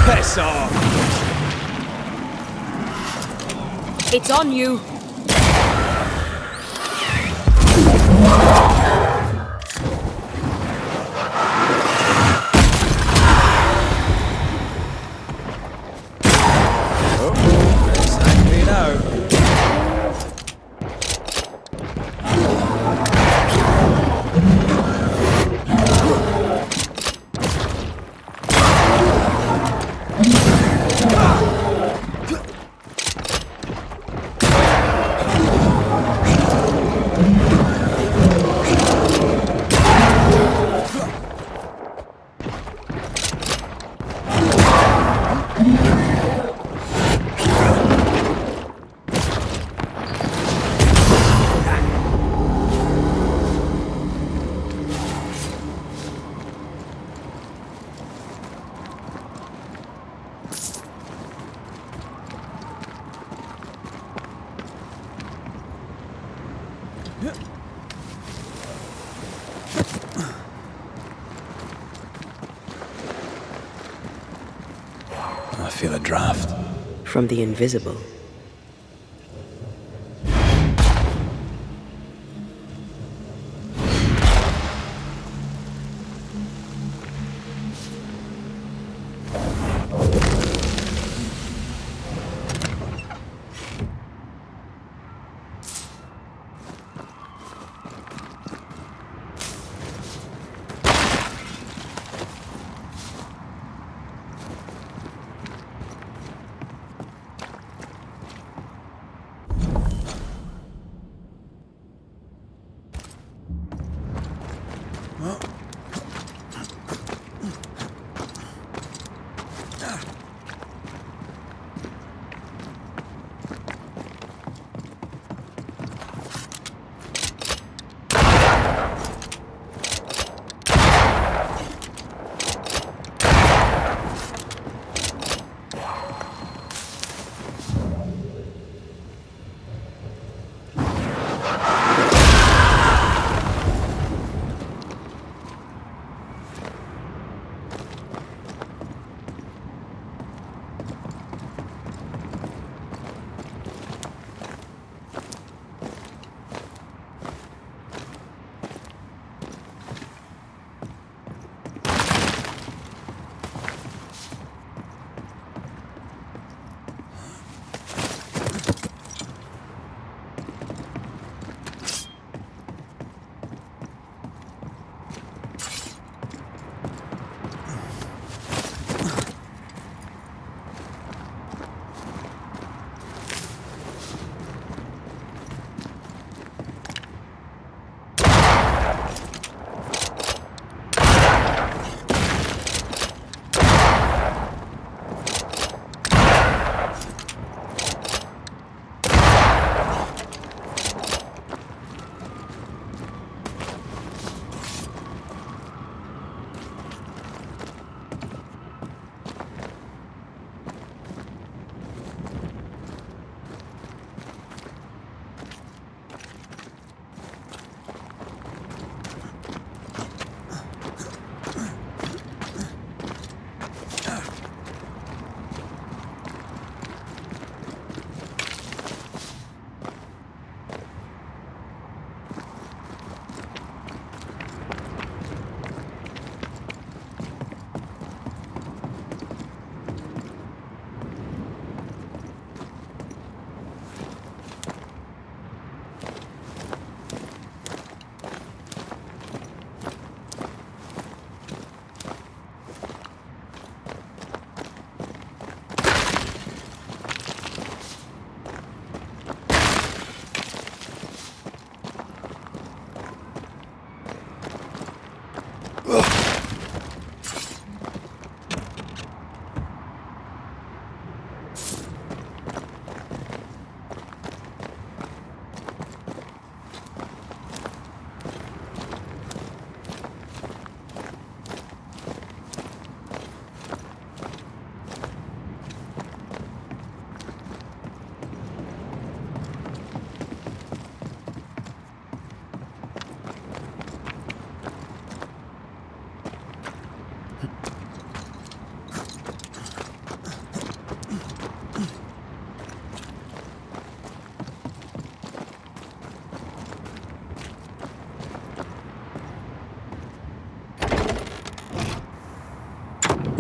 Piss off! It's on you. I feel a draft. From the invisible.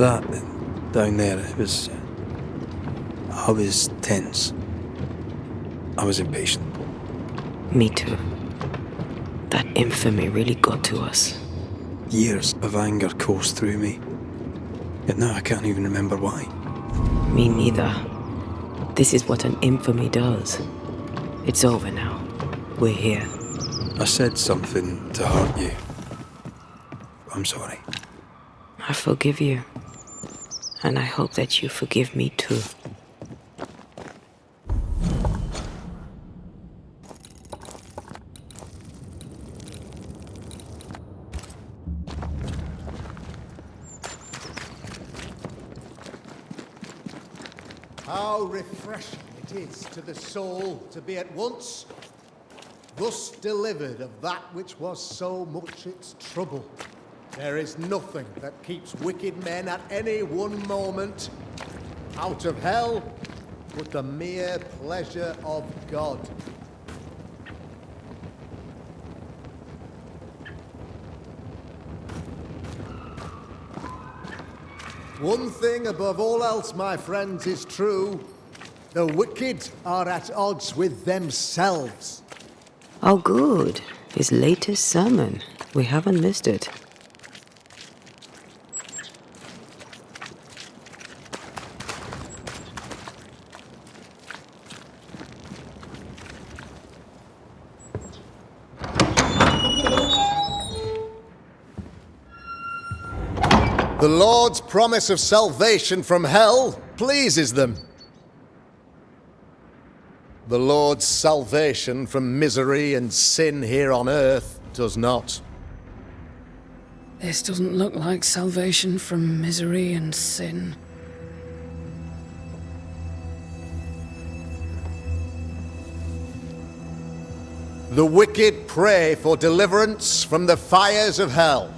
That, down there, it was... I was tense. I was impatient. Me too. That infamy really got to us. Years of anger coursed through me. Yet now I can't even remember why. Me neither. This is what an infamy does. It's over now. We're here. I said something to hurt you. I'm sorry. I forgive you. And I hope that you forgive me too. How refreshing it is to the soul to be at once thus delivered of that which was so much its trouble. There is nothing that keeps wicked men at any one moment out of hell but the mere pleasure of God. One thing above all else, my friends, is true. The wicked are at odds with themselves. Oh, good. His latest sermon. We haven't missed it. The Lord's promise of salvation from hell pleases them. The Lord's salvation from misery and sin here on earth does not. This doesn't look like salvation from misery and sin. The wicked pray for deliverance from the fires of hell,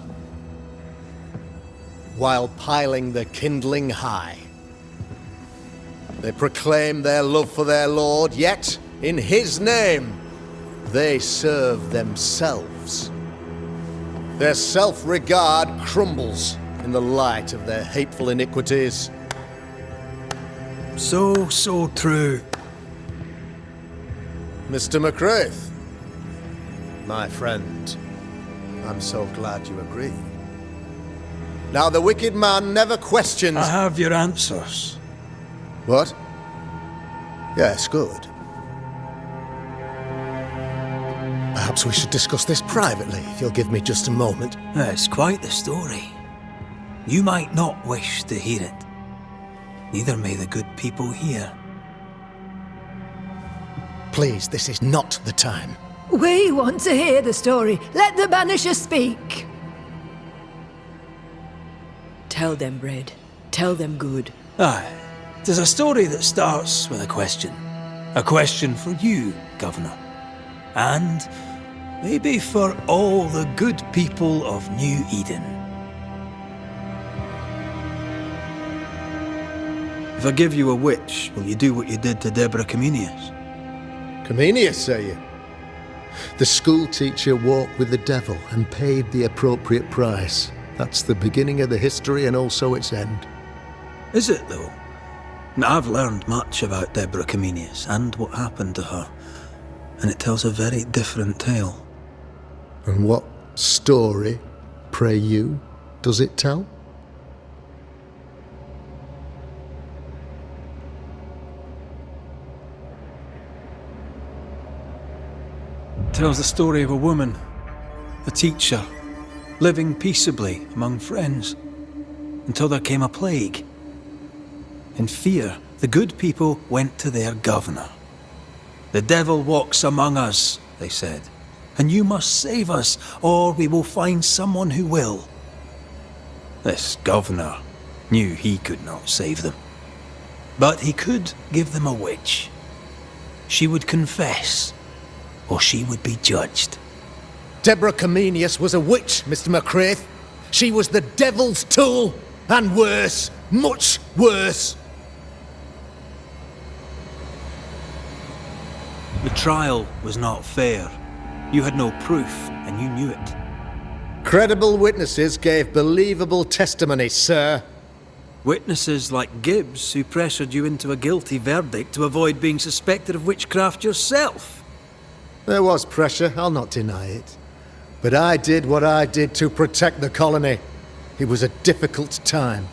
while piling the kindling high. They proclaim their love for their Lord, yet in His name they serve themselves. Their self-regard crumbles in the light of their hateful iniquities. So true. Mr. McCraith, my friend, I'm so glad you agree. Now, the wicked man never questions... I have your answers. What? Yes, good. Perhaps we should discuss this privately, if you'll give me just a moment. It's quite the story. You might not wish to hear it. Neither may the good people hear. Please, this is not the time. We want to hear the story. Let the Banishers speak. Tell them, Red. Tell them good. Aye. It is a story that starts with a question. A question for you, Governor. And maybe for all the good people of New Eden. If I give you a witch, will you do what you did to Deborah Comenius? Comenius, say you? The school teacher walked with the devil and paid the appropriate price. That's the beginning of the history and also its end. Is it, though? Now, I've learned much about Deborah Comenius and what happened to her, and it tells a very different tale. And what story, pray you, does it tell? It tells the story of a woman, a teacher, living peaceably among friends, until there came a plague. In fear, the good people went to their governor. "The devil walks among us," they said, "and you must save us, or we will find someone who will." This governor knew he could not save them, but he could give them a witch. She would confess, or she would be judged. Deborah Comenius was a witch, Mr. McCraith. She was the devil's tool, and worse, much worse. The trial was not fair. You had no proof, and you knew it. Credible witnesses gave believable testimony, sir. Witnesses like Gibbs, who pressured you into a guilty verdict to avoid being suspected of witchcraft yourself. There was pressure, I'll not deny it. But I did what I did to protect the colony. It was a difficult time.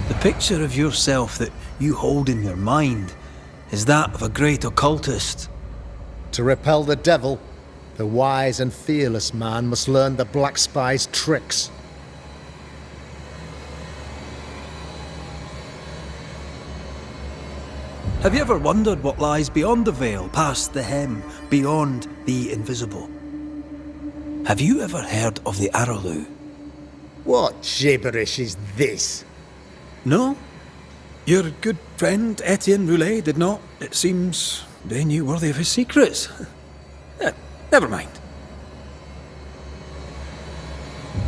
The picture of yourself that you hold in your mind is that of a great occultist. To repel the devil, the wise and fearless man must learn the Black Spy's tricks. Have you ever wondered what lies beyond the veil, past the hem, beyond the invisible? Have you ever heard of the Araloo? What gibberish is this? No? Your good friend Etienne Roulet did not. It seems they knew worthy of his secrets. Never mind.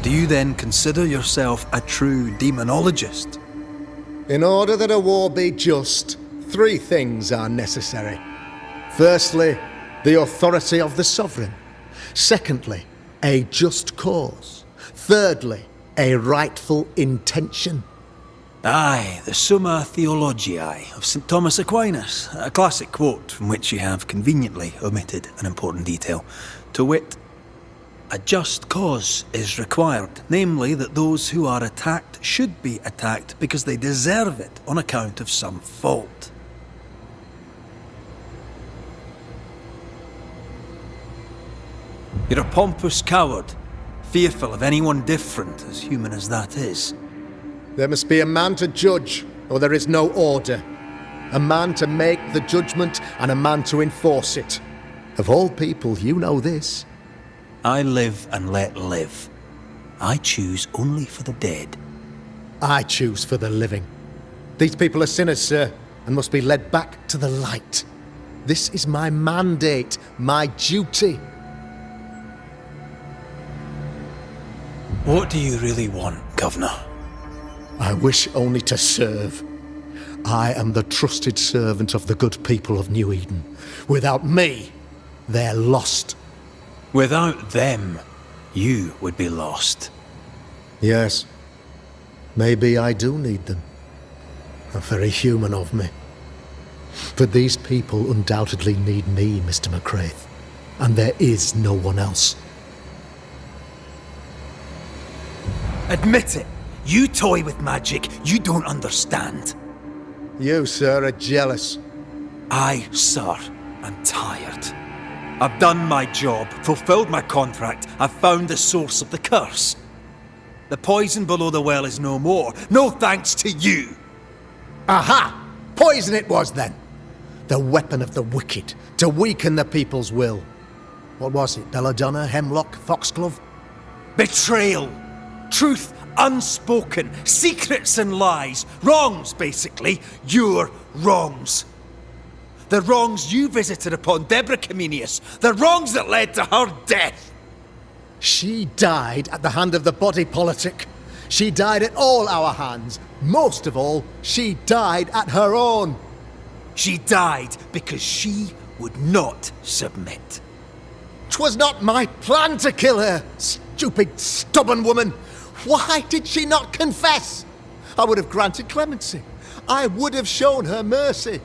Do you then consider yourself a true demonologist? In order that a war be just, 3 things are necessary. Firstly, the authority of the sovereign. Secondly, a just cause. Thirdly, a rightful intention. Aye, the Summa Theologiae of St. Thomas Aquinas, a classic quote from which you have conveniently omitted an important detail. To wit, a just cause is required, namely that those who are attacked should be attacked because they deserve it on account of some fault. You're a pompous coward, fearful of anyone different, as human as that is. There must be a man to judge, or there is no order. A man to make the judgment, and a man to enforce it. Of all people, you know this. I live and let live. I choose only for the dead. I choose for the living. These people are sinners, sir, and must be led back to the light. This is my mandate, my duty. What do you really want, Governor? I wish only to serve. I am the trusted servant of the good people of New Eden. Without me, they're lost. Without them, you would be lost. Yes. Maybe I do need them. How very human of me. But these people undoubtedly need me, Mr. McCraith. And there is no one else. Admit it! You toy with magic you don't understand. You, sir, are jealous. I, sir, am tired. I've done my job, fulfilled my contract, I've found the source of the curse. The poison below the well is no more, no thanks to you. Aha! Poison it was then. The weapon of the wicked, to weaken the people's will. What was it, belladonna, hemlock, foxglove? Betrayal! Truth unspoken, secrets and lies, wrongs basically, your wrongs. The wrongs you visited upon Deborah Comenius, the wrongs that led to her death. She died at the hand of the body politic. She died at all our hands. Most of all, she died at her own. She died because she would not submit. 'Twas not my plan to kill her, stupid, stubborn woman. Why did she not confess? I would have granted clemency. I would have shown her mercy.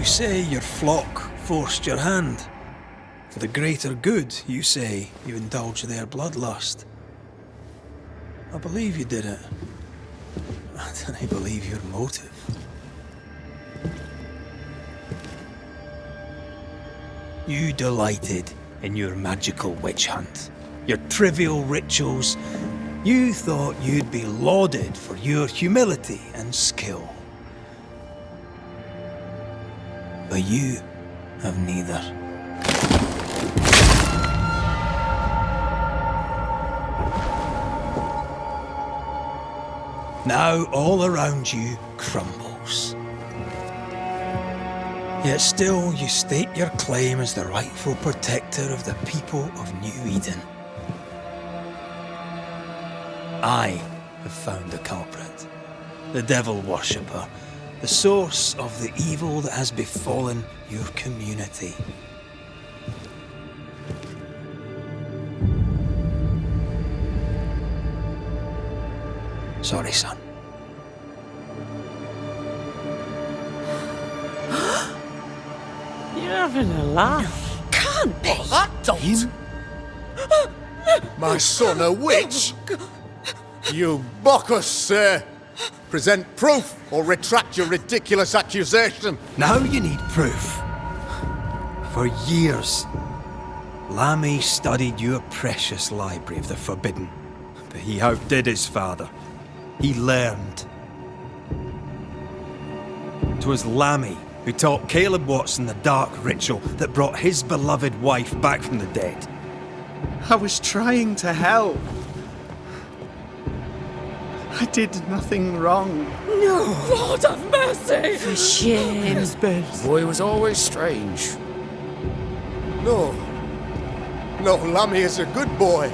You say your flock forced your hand. For the greater good, you say, you indulge their bloodlust. I believe you did it. I don't believe your motive. You delighted in your magical witch hunt, your trivial rituals. You thought you'd be lauded for your humility and skill. But you have neither. Now all around you crumbles. Yet still you state your claim as the rightful protector of the people of New Eden. I have found the culprit, the devil worshipper, the source of the evil that has befallen your community. Sorry, son. You're having a laugh. Can't be. Oh, that don't. My son, a witch? You mock us, sir. Present proof or retract your ridiculous accusation. Now you need proof. For years, Lammy studied your precious library of the forbidden, but he outdid his father. He learned. 'Twas Lammy who taught Caleb Watson the dark ritual that brought his beloved wife back from the dead. I was trying to help. I did nothing wrong. No, Lord have mercy! For shame. The boy was always strange. No. No, Lammy is a good boy.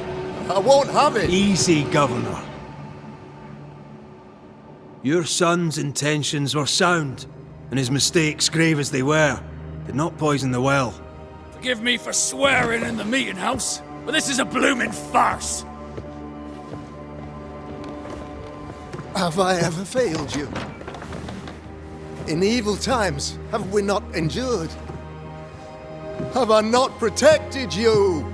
I won't have it. Easy, Governor. Your son's intentions were sound, and his mistakes, grave as they were, did not poison the well. Forgive me for swearing in the meeting house, but this is a blooming farce. Have I ever failed you? In evil times, have we not endured? Have I not protected you?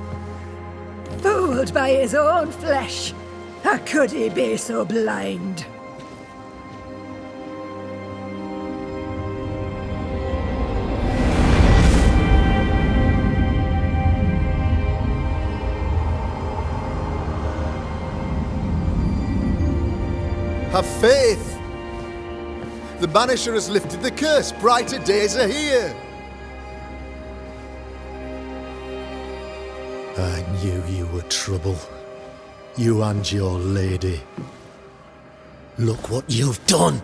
Fooled by his own flesh. How could he be so blind? Have faith. The Banisher has lifted the curse. Brighter days are here. I knew you were trouble. You and your lady. Look what you've done.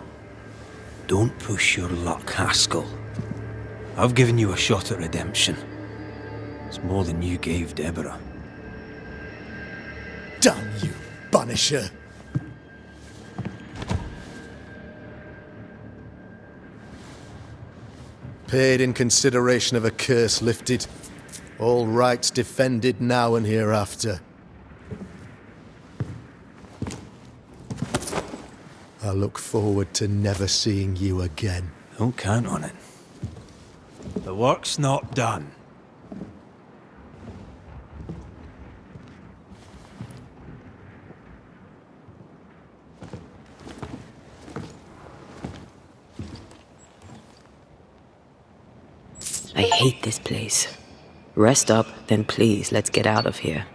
Don't push your luck, Haskell. I've given you a shot at redemption. It's more than you gave Deborah. Damn you, Banisher. Paid in consideration of a curse lifted. All rights defended now and hereafter. I look forward to never seeing you again. Don't count on it. The work's not done. I hate this place. Rest up, then please, let's get out of here.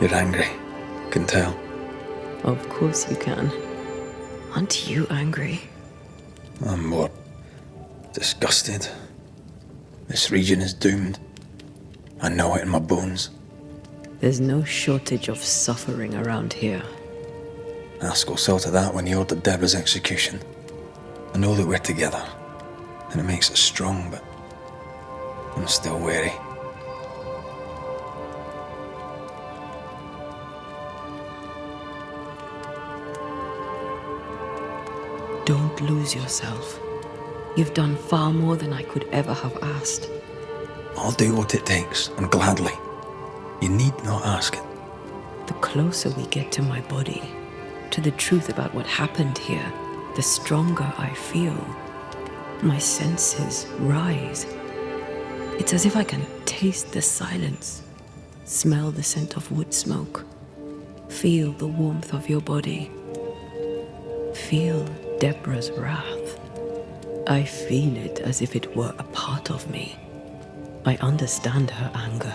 You're angry. Can tell. Of course you can. Aren't you angry? I'm more disgusted. This region is doomed. I know it in my bones. There's no shortage of suffering around here. Askell saw to that when he ordered Deborah's execution. I know that we're together, and it makes us strong, but I'm still wary. Don't lose yourself. You've done far more than I could ever have asked. I'll do what it takes, and gladly. You need not ask it. The closer we get to my body, to the truth about what happened here, the stronger I feel. My senses rise. It's as if I can taste the silence, smell the scent of wood smoke, feel the warmth of your body, feel Deborah's wrath. I feel it as if it were a part of me. I understand her anger.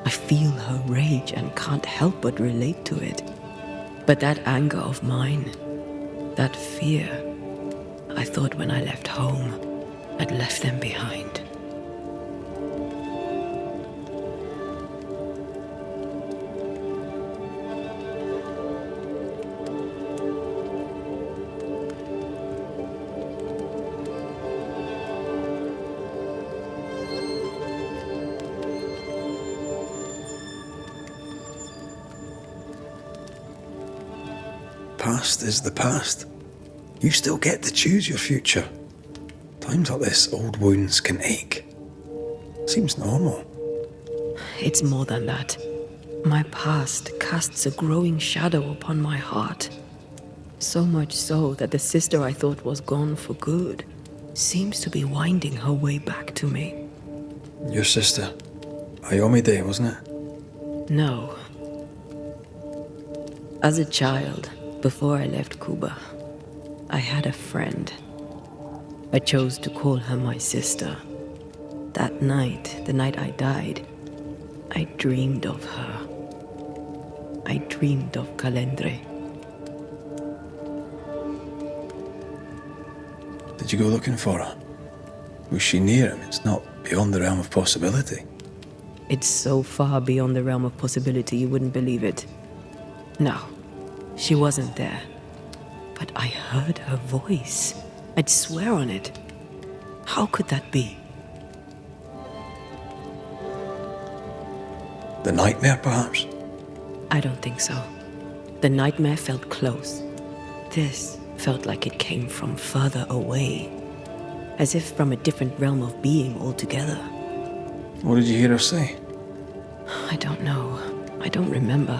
I feel her rage and can't help but relate to it. But that anger of mine, that fear, I thought when I left home, I'd left them behind. Past is the past. You still get to choose your future. Times like this, old wounds can ache. Seems normal. It's more than that. My past casts a growing shadow upon my heart. So much so that the sister I thought was gone for good seems to be winding her way back to me. Your sister. Ayomide, wasn't it? No. As a child, before I left Cuba, I had a friend. I chose to call her my sister. That night, the night I died, I dreamed of her. I dreamed of Calendre. Did you go looking for her? Was she near him? It's not beyond the realm of possibility. It's so far beyond the realm of possibility you wouldn't believe it. No, she wasn't there. But I heard her voice. I'd swear on it. How could that be? The nightmare, perhaps? I don't think so. The nightmare felt close. This felt like it came from further away. As if from a different realm of being altogether. What did you hear her say? I don't know. I don't remember.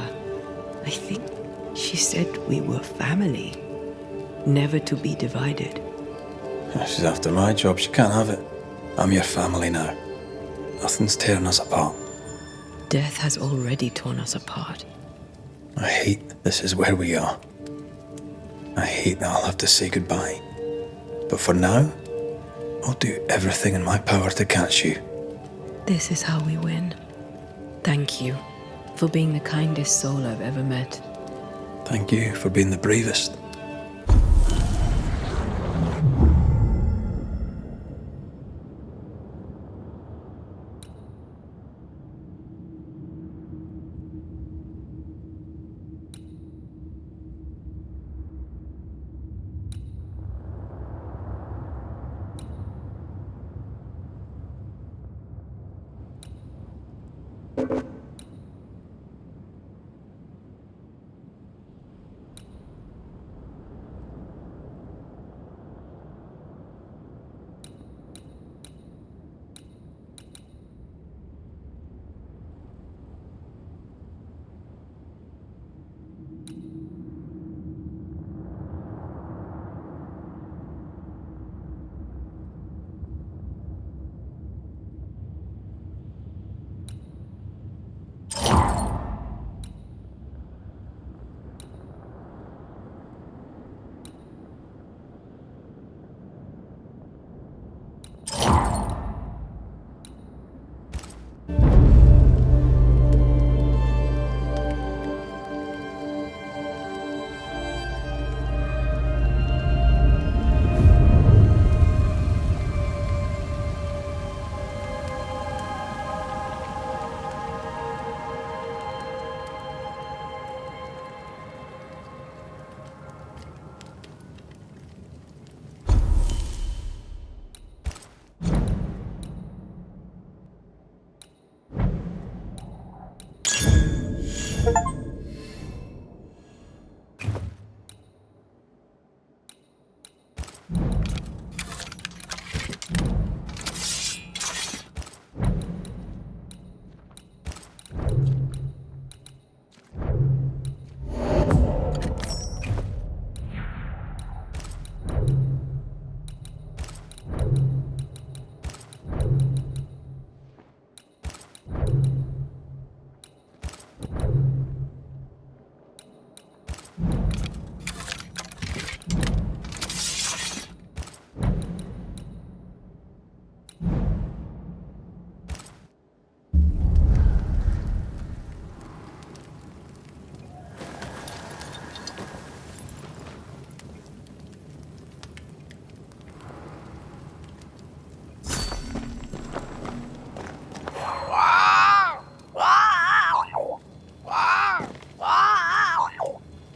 I think she said we were family. Never to be divided. She's after my job. She can't have it. I'm your family now. Nothing's tearing us apart. Death has already torn us apart. I hate this is where we are. I hate that I'll have to say goodbye. But for now, I'll do everything in my power to catch you. This is how we win. Thank you for being the kindest soul I've ever met. Thank you for being the bravest.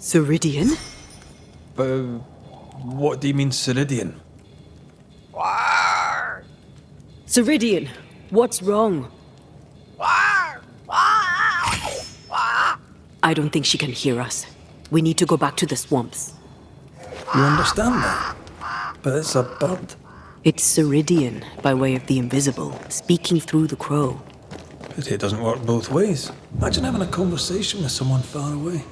Ceridian? What do you mean, Ceridian? Ceridian, what's wrong? I don't think she can hear us. We need to go back to the swamps. You understand that? But it's a bird. It's Ceridian, by way of the invisible, speaking through the crow. Pity it doesn't work both ways. Imagine having a conversation with someone far away.